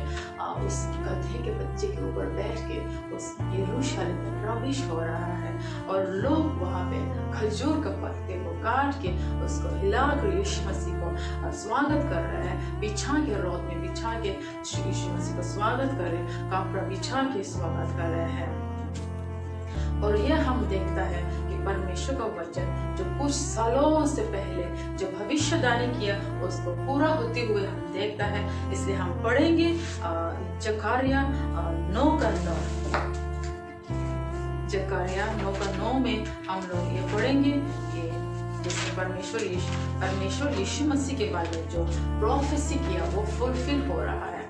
उस गधे के बच्चे के ऊपर बैठ के उस यरूशलेम में प्रवेश हो रहा है और लोग वहाँ पे खजूर के पत्ते को काट के उसको हिलाकर यीशु मसीह को स्वागत कर रहे हैं। बिछा के रोड में बिछा के यीशु मसीह को स्वागत कर रहे, कपड़ा बिछा के स्वागत कर रहे हैं। और यह हम देखता है कि परमेश्वर का वचन जो कुछ सालों से पहले जो भविष्यवाणी किया उसको पूरा होते हुए हम देखता है। इसलिए हम पढ़ेंगे जकरिया 9:9। जकरिया 9:9 में हम लोग ये पढ़ेंगे कि जैसे परमेश्वर यीशु मसीह के बारे में जो प्रोफेसी किया वो फुलफिल हो रहा है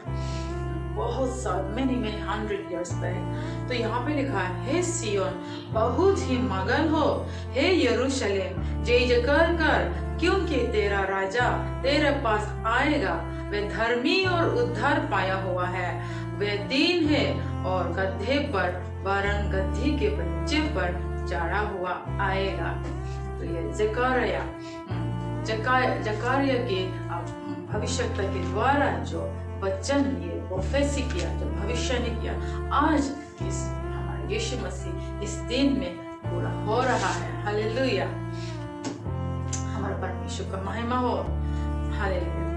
बहुत साल many 100 years पहले। तो यहाँ पे लिखा है, हे सियोन बहुत ही मगन हो, हे यरूशलेम जय जयकार कर, क्योंकि तेरा राजा तेरे पास आएगा। वे धर्मी और उद्धार पाया हुआ है। वे दीन है और गधे पर वरन गधी के बच्चे पर चढ़ा हुआ आएगा। तो ये जकरिया के भविष्यवाणी के द्वारा जो वचन ये प्रोफेसी किया, जो भविष्य ने किया, आज इस हमारे यीशु मसीह इस दिन में पूरा हो रहा है। हालेलुया। हमारे परमेश्वर का महिमा हो। हालेलुया।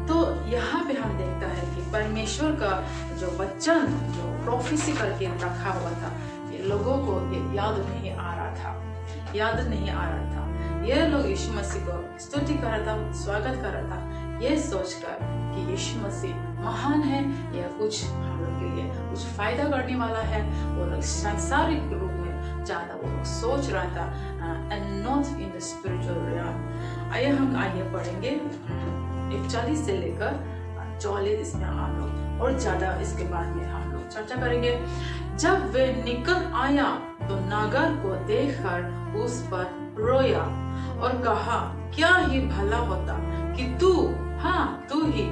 तो यहाँ पे हम देखता है कि परमेश्वर का जो वचन जो प्रोफेसी करके रखा हुआ था, ये लोगों को ये याद नहीं आ रहा था। ये लोग यीशु मसीह को स्तुति कर रहा था, स्वागत कर रहा था, ये सोचकर कि यीशु मसीह महान है या कुछ हम लोग के लिए कुछ फायदा करने वाला है। वो लोग सांसारिक रूप में ज्यादा वो लोग सोच रहा था and not in the spiritual realm. आइए हम पढ़ेंगे 41 से लेकर 44 इसमें हम लोग और ज्यादा इसके बाद में हम लोग चर्चा करेंगे। जब वे निकल आया तो नगर को देखकर उस पर रोया और कहा, क्या ही भला होता कि तू ही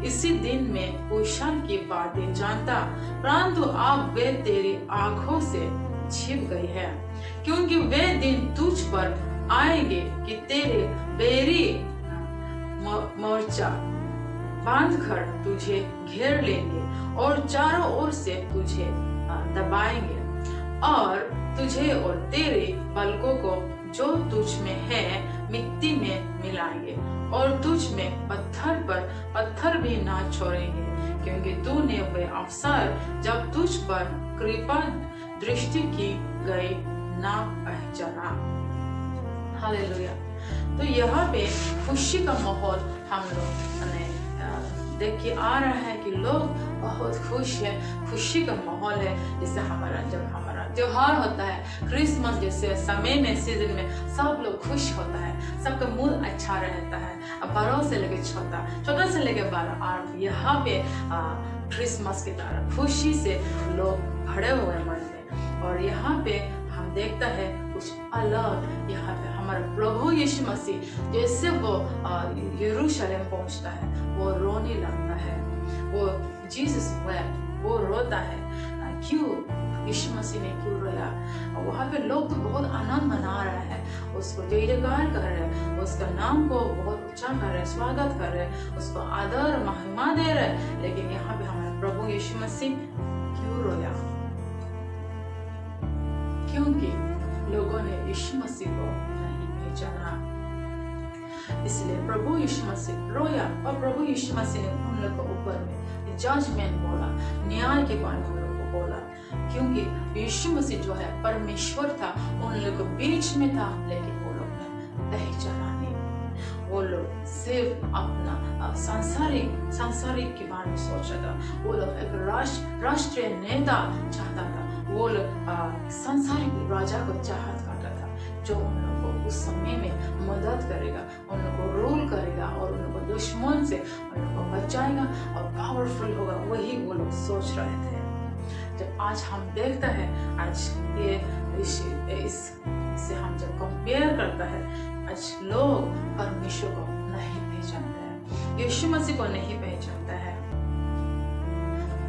इसी दिन में कुशल की बातें जानता, परंतु अब वे तेरी आंखों से छिप गई है। क्योंकि वे दिन तुझ पर आएंगे कि तेरे बैरी मोर्चा बांधकर तुझे घेर लेंगे और चारों ओर से तुझे दबाएंगे। और तुझे और तेरे बालकों को जो तुझ में है मिट्टी में मिलाएंगे और तुझ में पत्थर पर पत्थर भी ना छोड़ेंगे, क्योंकि तूने वे अवसर जब तुझ पर कृपा दृष्टि की गई ना पहचाना। हालेलुया। तो यहाँ पे खुशी का माहौल हम लोग ने देख के आ रहा है कि लोग बहुत खुश है, खुशी का माहौल है। जैसे जब हमारा त्योहार होता है, क्रिसमस जैसे समय में, सीजन में सब लोग खुश होता है, सबका मूड अच्छा रहता है, बड़ों से लेके छोटा से लेके बड़ा। और यहाँ पे क्रिसमस की तरह खुशी से लोग भरे हुए मन में। और यहाँ पे हम देखता है कुछ अलग। यहाँ पे हमारा प्रभु यीशु मसीह जैसे वो यरूशलेम पहुंचता है, वो रोने लगता है, वो जीसस वो रोता है। क्यों यीशु मसीह ने क्यों रोया? वहाँ पे लोग तो बहुत आनंद मना रहे हैं, उसको जय जयकार कर रहे हैं, उसका नाम को बहुत ऊंचा कर रहे हैं, स्वागत कर रहे हैं, उसको आदर महिमा दे रहे हैं। लेकिन यहाँ पे हमारा प्रभु यीशु मसीह क्यों रोया? क्योंकि लोगों ने यीशु मसीह को नहीं पहचाना, इसलिए प्रभु यीशु मसीह रोया। और प्रभु यीशु मसीह ने उन लोगों के ऊपर में जजमेंट बोला, न्याय के बारे में उन लोगों को बोला, क्योंकि यीशु मसीह जो है परमेश्वर था, उन लोगों के बीच में था, लेकिन वो लोग ने पहचाना नहीं। वो लोग सिर्फ अपना सांसारिक के बारे में सोच रहा था। वो लोग एक राष्ट्रीय नेता चाहता था, वो लोग सांसारिक राजा को चाहत करता था, जो उन लोगों को उस समय में मदद करेगा, उन लोगों को रूल करेगा और उन लोगों को दुश्मन से उन लोगों को बचाएगा और पावरफुल होगा। वही वो लोग सोच रहे थे। जब आज हम देखता है, आज ये इससे हम जब कंपेयर करता है, आज लोग परमेश्वर को नहीं पहचानते हैं, यीशु मसीह को नहीं पहचानता है।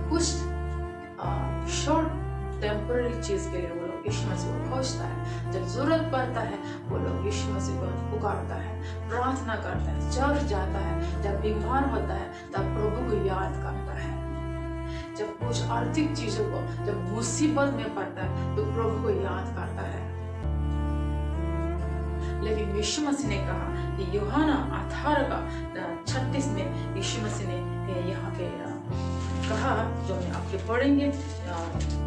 कुछ शॉर्ट टेम्पररी चीज के लिए वो लोग यीशु मसीह को खोजता है। जब जरूरत पड़ता है वो लोग यीशु मसीह को पुकारता है, प्रार्थना करता है, चर्च जाता है। जब बीमार होता है तब प्रभु को याद करता है। जब कुछ आर्थिक चीजों को, जब मुसीबत में पड़ता है तो प्रभु को याद करता है। लेकिन यीशु मसीह ने कहा कि यूहन्ना 18:36 में यीशु मसीह ने यहाँ पे कहा, जो मैं आपके पढ़ेंगे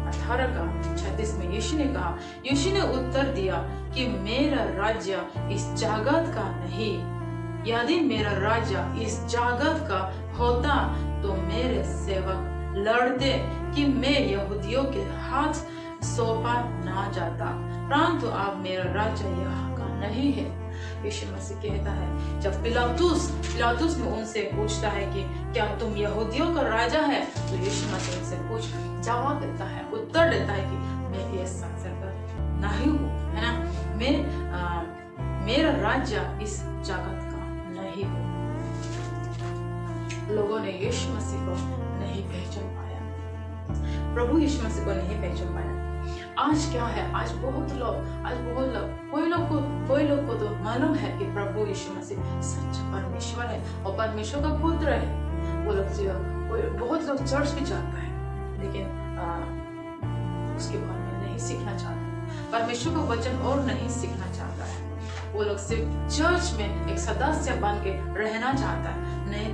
18:36 में यीशु ने कहा, यीशु ने उत्तर दिया कि मेरा राज्य इस जगत का नहीं, यदि मेरा राज्य इस जगत का होता तो मेरे सेवक लड़ते कि मैं यहूदियों के हाथ सौंपा ना जाता, परंतु अब मेरा राज्य यहाँ का नहीं है। यीशु मसीह कहता है, जब पिलातुस में उनसे पूछता है कि क्या तुम यहूदियों का राजा है, तो यीशु मसीह उनसे जवाब देता है, उत्तर देता है कि मैं ये संसार का नहीं हूँ, है ना, मेरा राज्य इस जगत का नहीं हूँ। लोगों ने यीशु मसीह को नहीं पहचान पाया, प्रभु यीशु मसीह को नहीं पहचान पाया। आज क्या है, आज बहुत लोग कोई लोग को तो मालूम है कि प्रभु यीशु मसीह सच परमेश्वर है और परमेश्वर का पुत्र है। वो लोग बहुत लोग चर्च भी जाता है, लेकिन उसके बारे में नहीं सीखना चाहता, परमेश्वर का वचन और नहीं सीखना चाहता है। वो लोग सिर्फ चर्च में एक सदस्य बन के रहना चाहता है, नहीं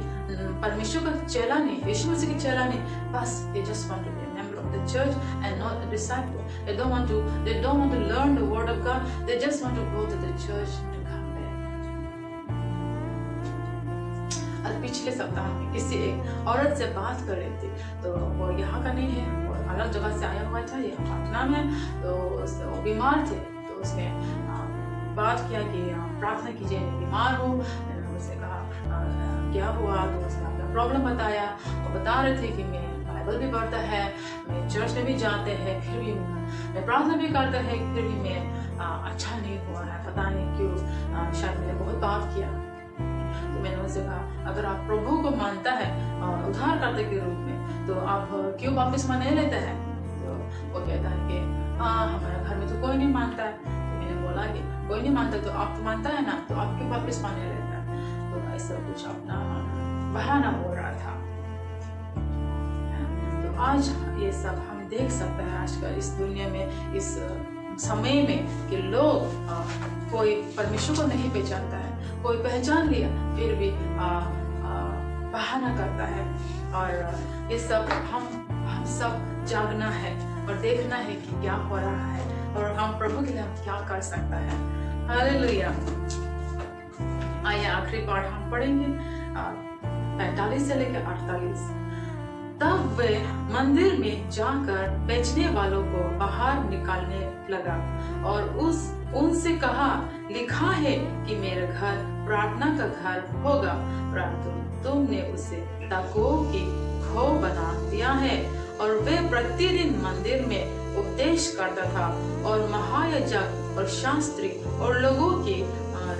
परमेश्वर का चेला नहीं, यीशु मसीह की चेला नहीं, बस they just want to be a member of the church and not a disciple. They don't want to learn the word of God. They just want to go to the church to come back. आज पिछले सप्ताह में किसी एक औरत से बात कर रही थी, तो वो यहाँ का नहीं है, वो अलग जगह से आया हुआ था, यहाँ पटना में, तो वो बीमार थे। तो उसने बात किया कि प्रार्थना कीजिए, मैं बीमार हूँ। मैंने उससे कहा क्या हुआ, तो उसने अपना प्रॉब्लम बताया। वो बता रहे थे कि मैं बाइबल भी पढ़ता है, मैं चर्च में भी जाते हैं, फिर भी मैं प्रार्थना भी करता है, फिर भी मैं अच्छा नहीं हुआ है, पता नहीं क्यों, शायद मैंने बहुत पाप किया। तो मैंने उनसे कहा, अगर आप प्रभु को मानता है उद्धारकर्ता के रूप में, तो आप क्यों वापस नहीं लेते हैं? तो वो कहता है कि हमारे घर में तो कोई नहीं मानता है। तो मैंने बोला कि कोई नहीं मानता तो आप तो मानता है ना, तो आप क्यों वापस मानने लेता है? तो ऐसा कुछ अपना बहाना हो रहा था। तो आज ये सब हम देख सकते हैं आजकल इस दुनिया में, इस समय में कि लोग कोई परमेश्वर को नहीं पहचानता है, कोई पहचान लिया फिर भी बहाना करता है। और ये सब हम सब जागना है और देखना है कि क्या हो रहा है और हम प्रभु के लिए हम क्या कर सकता है। हालेलुया। आइए आखिरी पाठ हम पढ़ेंगे 45 से लेकर 48। तब वे मंदिर में जाकर बेचने वालों को बाहर निकालने लगा और उनसे कहा, लिखा है कि मेरा घर प्रार्थना का घर होगा, परंतु तुमने उसे डाकुओं की खो बना दिया है। और वे प्रतिदिन मंदिर में उपदेश करता था और महायाजक और शास्त्री और लोगों की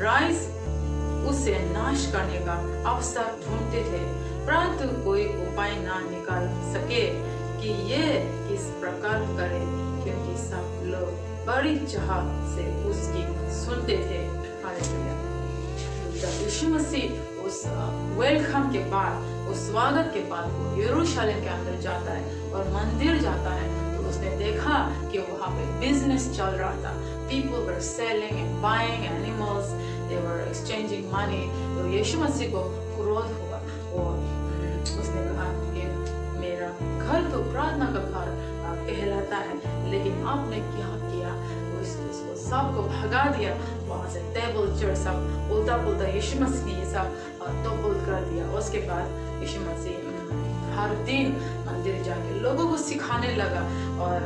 राय उसे नाश करने का अवसर ढूंढते थे, परंतु कोई उपाय ना निकाल सके कि ये किस प्रकार करे, क्योंकि सब लोग बड़ी चाह से उसकी सुनते थे। हालेलुया। जब यीशु मसीह उस वेलकम के बाद, उस स्वागत के बाद वो यरूशलेम के अंदर जाता है और मंदिर जाता है, तो उसने देखा कि वहाँ पे बिजनेस चल रहा था। People were selling and buying animals, they were exchanging money। तो यीशु मसीह को क्रोध हुआ और उसने कहा कि मेरा घर तो प्रार्थना का घर कहलाता है, लेकिन आपने क्या किया? उसको सबको भगा दिया वहाँ से। टेबल चेयर सब उल्टा पुल्टा यीशु मसीह ने ये सब तोड़ कर दिया। उसके बाद यीशु मसीह हर दिन मंदिर जाके लोगों को सिखाने लगा। और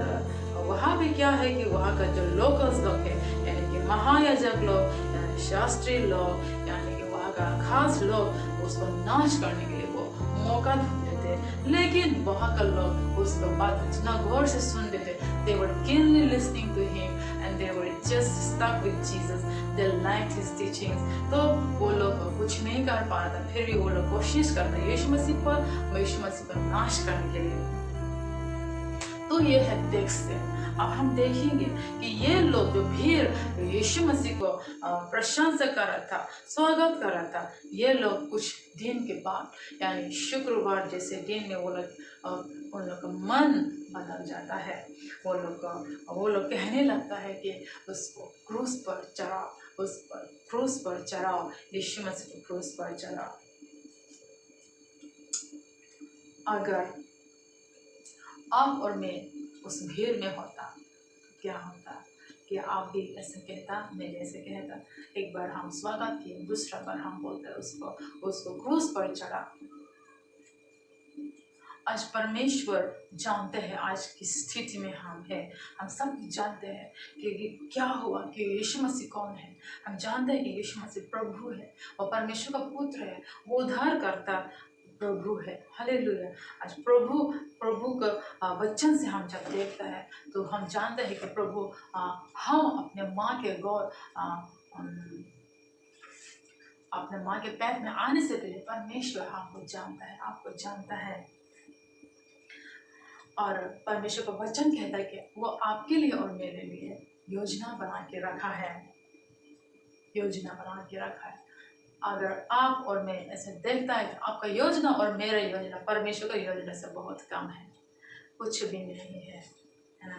वहाँ भी क्या है कि वहाँ का जो लोकल्स लोग है, यानी कि महायाजक लोग, शास्त्री लोग, यानी कि वहाँ का खास लोग उसको नाश करने के लिए वो मौका ढूंढते थे, लेकिन वहाँ का लोग उसको बात इतना गौर से सुनते थे। They were keenly listening to him and they were just stuck with Jesus. They liked his teachings। तो वो लोग कुछ नहीं कर पा रहा था, फिर भी वो लोग कोशिश करते यीशु मसीह पर नाश करने के लिए। तो ये है टेक्स्ट। अब हम देखेंगे कि ये लोग जो भीड़ यीशु मसीह को प्रशंसा कर रहा था, स्वागत कर रहा था, ये लोग कुछ दिन के बाद, यानी शुक्रवार जैसे दिन में उन लोग का मन बदल जाता है। वो लोग कहने लगता है कि उसको क्रूस पर चढ़ाओ, उस पर क्रूस पर चढ़ाओ, यीशु मसीह को क्रूस पर चढ़ाओ। अगर आप और मैं उस भीड़ में होता क्या होता? कि आप भी ऐसे कहता, मैं जैसे कहता। एक बार हम स्वागत किए, दूसरा बार हम बोलते उसको क्रूस पर चढ़ा। आज परमेश्वर जानते हैं आज की स्थिति में हम हैं। हम सब जानते हैं कि क्या हुआ, कि यीशु मसीह कौन है। हम जानते हैं कि यीशु मसीह प्रभु है, वो परमेश्वर का पुत्र है, वो उद्धार करता प्रभु है। हालेलुया। आज प्रभु का वचन से हम जब देखता है तो हम जानते हैं कि प्रभु हम अपने माँ के पेट में आने से पहले परमेश्वर हमको जानता है, आपको जानता है। और परमेश्वर का वचन कहता है कि वो आपके लिए और मेरे लिए योजना बना के रखा है। अगर आप और मैं ऐसे देखता है कि आपका योजना और मेरा योजना परमेश्वर का योजना से बहुत कम है, कुछ भी नहीं है ना।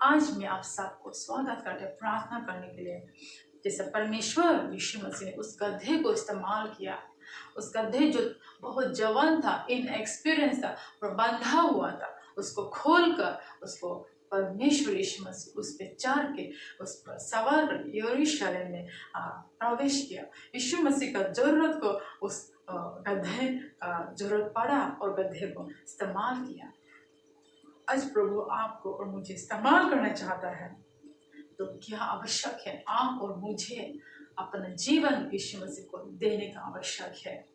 आज मैं आप सबको स्वागत करते, प्रार्थना करने के लिए, जैसे परमेश्वर यीशु मसीह ने उस गधे को इस्तेमाल किया। उस गधे जो बहुत जवान था, इनएक्सपीरियंस था, पर बंधा हुआ था, उसको खोलकर उसको परमेश्वर यीशु मसीह उस पर चढ़ के उस पर सवार कर यरूशलेम में प्रवेश किया। यीशु मसीह का जरूरत को उस गधे का जरूरत पड़ा और गधे को इस्तेमाल किया। आज प्रभु आपको और मुझे इस्तेमाल करना चाहता है, तो क्या आवश्यक है? आप और मुझे अपना जीवन यीशु मसीह को देने का आवश्यक है।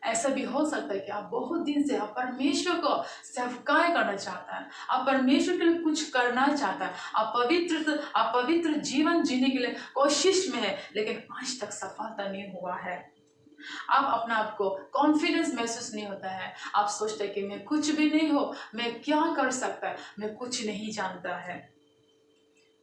ऐसा भी हो सकता है कि आप बहुत दिन से आप परमेश्वर को सेवकाई करना चाहता है, आप परमेश्वर के लिए कुछ करना चाहता है, आप पवित्र जीवन जीने के लिए कोशिश में है, लेकिन आज तक सफलता नहीं हुआ है। आप अपना आपको कॉन्फिडेंस महसूस नहीं होता है, आप सोचते हैं कि मैं कुछ भी नहीं हो, मैं क्या कर सकता है, मैं कुछ नहीं जानता है।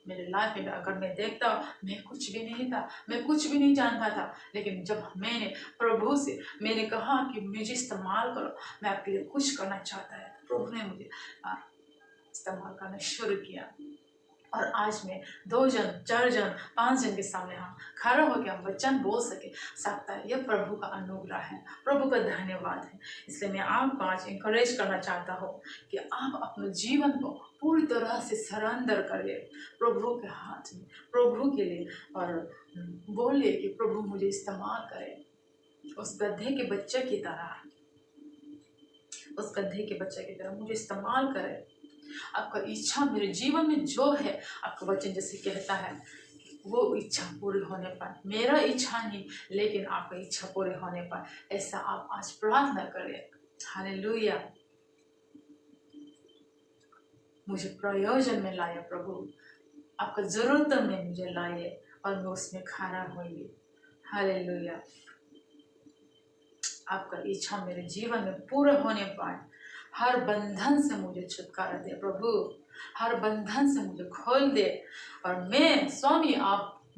मेरे लाइफ में अगर मैं देखता हूँ, मैं कुछ भी नहीं था, मैं कुछ भी नहीं जानता था, लेकिन जब मैंने प्रभु से मैंने कहा कि मुझे इस्तेमाल करो, मैं आपके लिए कुछ करना चाहता है, प्रभु ने मुझे इस्तेमाल करना शुरू किया। और आज मैं 2 जन, 4 जन, 5 जन के सामने हम खड़ा होकर हम वचन बोल सकता है। यह प्रभु का अनुग्रह है, प्रभु का धन्यवाद है। इसलिए मैं आपको आज इंकरेज करना चाहता हूँ कि आप अपने जीवन को पूरी तरह से सरेंडर करिए प्रभु के हाथ में, प्रभु के लिए, और बोलिए कि प्रभु मुझे इस्तेमाल करे उस गधे के बच्चे की तरह, उस गधे के बच्चे की तरह मुझे इस्तेमाल करे। आपका इच्छा मेरे जीवन में जो है, आपका वचन जैसे कहता है, वो इच्छा पूरी होने पर, मेरा इच्छा नहीं लेकिन आपका इच्छा पूरी होने पर, ऐसा आप आज प्रार्थना करें। हालेलुया। मुझे प्रयोजन में लाए प्रभु, आपका जरूरत में मुझे लाइए और मैं उसमें खड़ा होंगी। हालेलुया। आपका इच्छा मेरे जीवन में पूरा होने पर हर बंधन से मुझे छुटकारा दे प्रभु, हर बंधन से मुझे खोल दे। और मैं स्वामी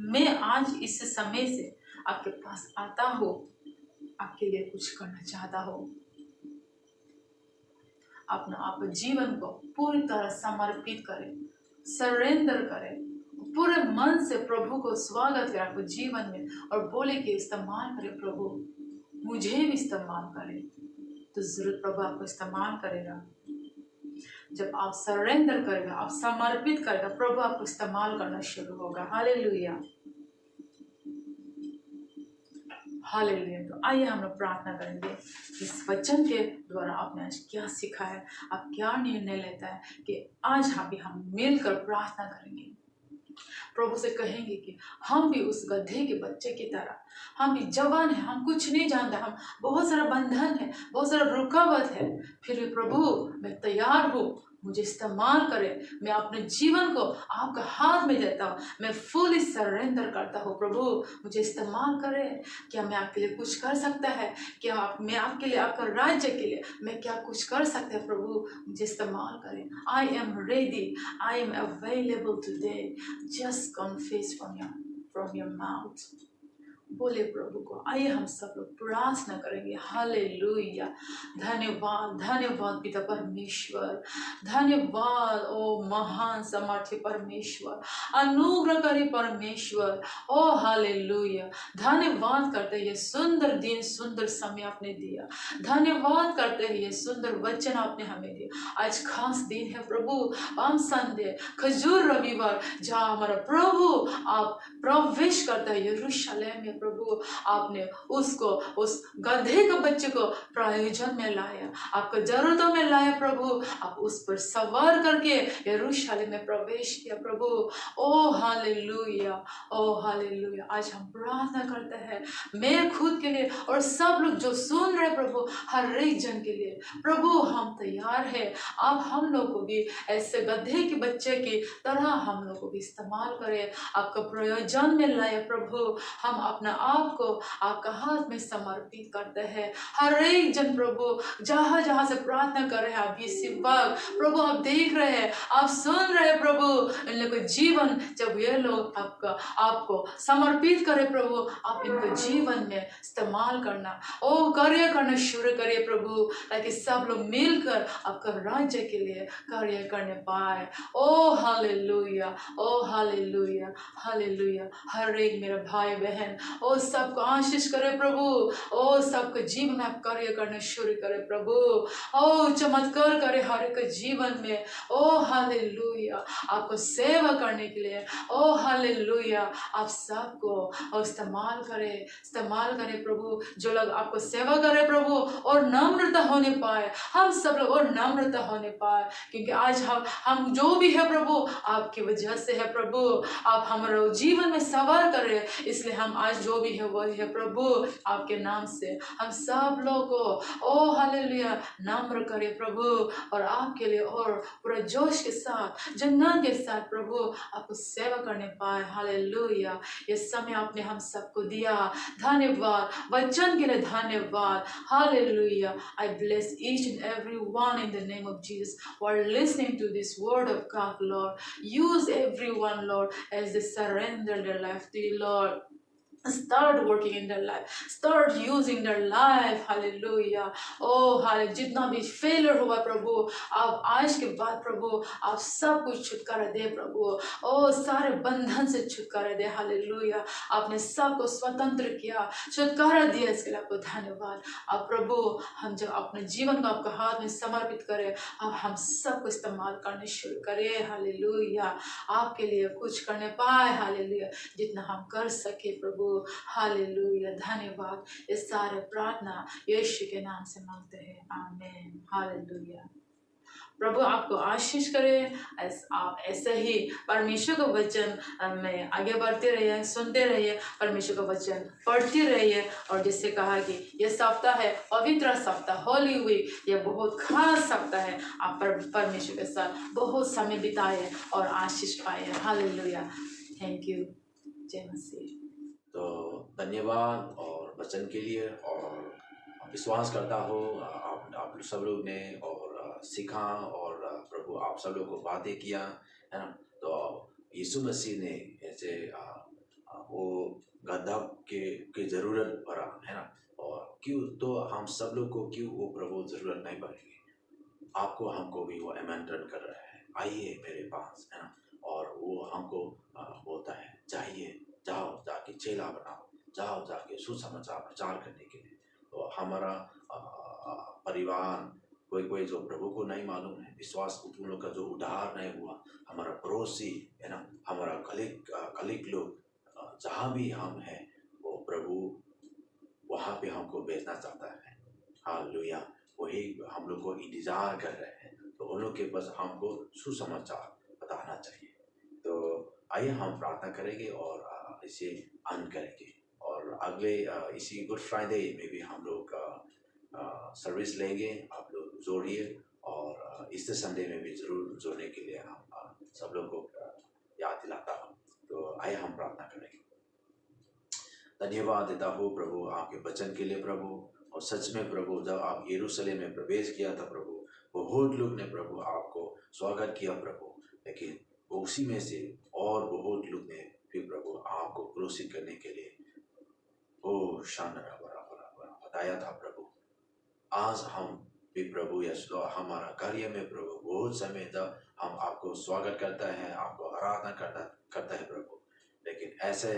मैं आज इस समय से आपके पास आता हूँ, आपके लिए कुछ करना चाहता हूँ। अपना आप जीवन को पूरी तरह समर्पित करें, सरेंडर करें, पूरे मन से प्रभु को स्वागत करें आपके जीवन में, और बोले कि इस्तेमाल करें प्रभु, मुझे भी इस्तेमाल करें। तो जरूर प्रभु आपको इस्तेमाल करेगा। जब आप सरेंडर करेगा, आप समर्पित करेगा, प्रभु आपको इस्तेमाल करना शुरू होगा। Hallelujah, hallelujah. तो आइए हम लोग प्रार्थना करेंगे इस वचन के द्वारा आपने आज क्या सीखा है, आप क्या निर्णय लेता है कि आज हम मिलकर प्रार्थना करेंगे, प्रभु से कहेंगे कि हम भी उस गधे के बच्चे की तरह, हम भी जवान हैं, हम कुछ नहीं जानते, हम बहुत सारा बंधन है, बहुत सारा रुकावट है, फिर भी प्रभु मैं तैयार हूँ, मुझे इस्तेमाल करें। मैं अपने जीवन को आपका हाथ में देता हूँ, मैं फुली सरेंडर करता हूँ प्रभु, मुझे इस्तेमाल करें। क्या मैं आपके लिए कुछ कर सकता है? क्या मैं आपके लिए, आपका राज्य के लिए मैं क्या कुछ कर सकता है? प्रभु मुझे इस्तेमाल करें। I am ready, I am available today, just confess from your mouth. बोले प्रभु को। आइए हम सब लोग प्रार्थना करेंगे। हालेलुया। धन्यवाद, धन्यवाद पिता परमेश्वर, धन्यवाद ओ महान सामर्थ्य परमेश्वर, अनुग्रहकारी परमेश्वर। ओ हालेलुया, धन्यवाद करते हैं ये सुंदर दिन, सुंदर समय आपने दिया। धन्यवाद करते हैं ये सुंदर वचन आपने हमें दिया। आज खास दिन है प्रभु, पाम संडे, खजूर रविवार, जहाँ हमारा प्रभु आप प्रवेश करता है यरूशलेम में। प्रभु आपने उसको, उस गधे के बच्चे को प्रयोजन में लाया, आपको जरूरतों में लाया प्रभु, आप उस पर सवार करके यरूशलेम में प्रवेश किया प्रभु। ओ हालेलुया, ओ हालेलुया। आज हम प्रार्थना करते हैं मैं खुद के लिए और सब लोग जो सुन रहे प्रभु, हर एक जन के लिए प्रभु हम तैयार है। आप हम लोग को भी ऐसे गधे के बच्चे की तरह हम लोग को भी इस्तेमाल करें, आपका प्रयोजन में लाए प्रभु। हम अपना आप को आपका हाथ में समर्पित करते हैं। हर एक जन प्रभु जहाँ जहाँ से प्रार्थना कर रहे हैं, आप ये सेवक प्रभु आप देख रहे हैं, आप सुन रहे हैं प्रभु। इन लोगों का जीवन जब ये लोग आपको समर्पित करें प्रभु, आप इनको जीवन में इस्तेमाल करना, ओ कार्य करना शुरू करिए प्रभु, ताकि सब लोग मिलकर आपका राज्य के लिए कार्य करने पाए। ओ हालेलुया, ओ हालेलुया, हालेलुया। हर एक मेरा भाई बहन ओ सबको आशीष करे प्रभु, ओ सबके जीवन में आप कार्य करना शुरू करे प्रभु, ओ चमत्कार करे हर एक जीवन में। ओ हालेलुया, आपको सेवा करने के लिए, ओ हालेलुया, आप सबको इस्तेमाल करे प्रभु। जो लोग आपको सेवा करे प्रभु और नम्रता होने पाए, हम सब लोग और नम्रता होने पाए, क्योंकि आज हम जो भी है प्रभु आपकी वजह से है प्रभु। आप हमारे जीवन में सवार करे, इसलिए हम आज जो भी है वही है प्रभु। आपके नाम से हम सब लोग को ओ हालेलुया नम्र करें प्रभु, और आपके लिए और पूरा जोश के साथ जन्नत के साथ प्रभु आपको सेवा करने पाए। हालेलुया, ये समय आपने हम सबको दिया, धन्यवाद वचन के लिए धन्यवाद। Hallelujah, I bless each and every one in the name of Jesus who are listening to this word of God, Lord. Use everyone, Lord, as they surrender their life to you, Lord. Start working in their life, start using their life. हालेलुया, ओ हाले जितना भी failure हुआ प्रभु, आप आज के बाद प्रभु आप सब कुछ छुटकारा दे प्रभु, ओ सारे बंधन से छुटकारा दे। हालेलुया, आपने सबको स्वतंत्र किया, छुटकारा दिया, इसके लिए आपको धन्यवाद। अब प्रभु हम जब अपने जीवन को आपके हाथ में समर्पित करें, अब हम सबको इस्तेमाल करने शुरू करें। हालेलुया, आपके लिए कुछ करने पाए। हालेलुया, जितना हम कर सके प्रभु। हालेलुया, धन्यवाद। ये सारे प्रार्थना यीशु के नाम से मांगते हैं, आमीन। हालेलुया, प्रभु आपको आशीष करे। आप ऐसे ही परमेश्वर का वचन में आगे बढ़ते रहिए, सुनते रहिए, परमेश्वर का वचन पढ़ते रहिए। और जिससे कहा कि ये सप्ताह है पवित्र सप्ताह, होली वीक, ये बहुत खास सप्ताह है। आप परमेश्वर के साथ बहुत समय बिताए और आशीष पाए। हालेलुया, थैंक यू, जय मसीह। तो धन्यवाद और वचन के लिए, और विश्वास करता हो आप सब लोग ने और सीखा, और प्रभु आप सब लोग को बातें किया, है ना। तो यीशु मसीह ने ऐसे वो गड्ढा के ज़रूरत पड़ा, है ना। और क्यों, तो हम सब लोग को क्यों वो प्रभु ज़रूरत नहीं पड़ेगी, आपको हमको भी वो आमंत्रण कर रहा है, आइए मेरे पास, है ना। और वो हमको बोलता है जाइए, जाओ जाके चेला बनाओ, जाओ जाके सुसमाचार प्रचार करने के लिए। तो हमारा परिवार, कोई जो प्रभु को नहीं मालूम है, विश्वास उन लोग का जो उद्धार नहीं हुआ, हमारा पड़ोसी, है ना, हमारा कलीग लोग, जहाँ भी हम हैं, वो प्रभु वहाँ पे हमको भेजना चाहता है। हालेलुया, वही हम लोग को इंतजार कर रहे हैं। तो उन लोग के पास हमको सुसमाचार बताना चाहिए। तो आइए हम प्रार्थना करेंगे और इसे अंत करेंगे, और अगले इसी गुड फ्राइडे में भी हम लोग सर्विस लेंगे। आप लोग जोड़िए, और ईस्टर संडे में भी जरूर जोड़ने के लिए हम सब लोग को याद दिलाता हूँ। तो आइए हम प्रार्थना करेंगे। धन्यवाद देता हूँ प्रभु आपके वचन के लिए प्रभु। और सच में प्रभु, जब आप यरूशलेम में प्रवेश किया था प्रभु, बहुत लोग ने प्रभु आपको स्वागत किया प्रभु, लेकिन उसी में से और बहुत लोग ने फिर प्रभु आपको क्रूसित करने के लिए ओ शानदार बताया था प्रभु। आज हम भी प्रभु यीशु हमारा कार्य में प्रभु बहुत समय जब हम आपको स्वागत करता है, आपको आराधना करता है प्रभु, लेकिन ऐसे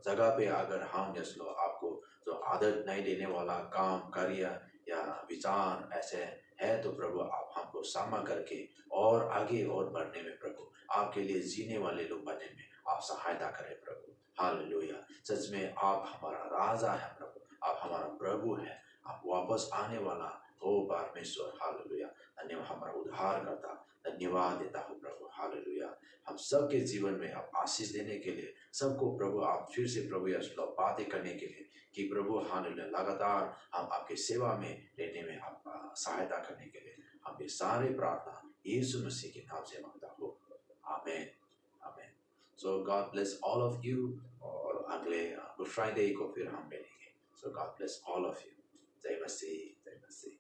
जगह पे अगर हम यीशु आपको जो आदत नहीं देने वाला काम, कार्य या विचार ऐसे है, तो प्रभु आप हमको सामना करके और आगे और बढ़ने में प्रभु, आपके लिए जीने वाले लोग बनने में आप सहायता करें प्रभु। हालेलुया, सच में आप हमारा राजा है प्रभु, आप हमारा प्रभु है, आप वापस आने वाला हो परमेश्वर। हालेलुया, धन्यवाद हमारा उद्धार करता, धन्यवाद देता हूँ प्रभु। हालेलुया, हम सबके जीवन में आप आशीष देने के लिए, सबको प्रभु आप फिर से प्रभु यीशु बातें करने के लिए कि प्रभु हालेलुया लगातार हम आपकी सेवा में रहने में आप सहायता करने के लिए हम ये सारे प्रार्थना यीशु मसीह के नाम से मांगता हूँ, आमीन, आमीन। So God bless all of you, और अगले गुड फ्राइडे को फिर हम मिलेंगे। So God bless all of you. जय मसीह, जय मसीह।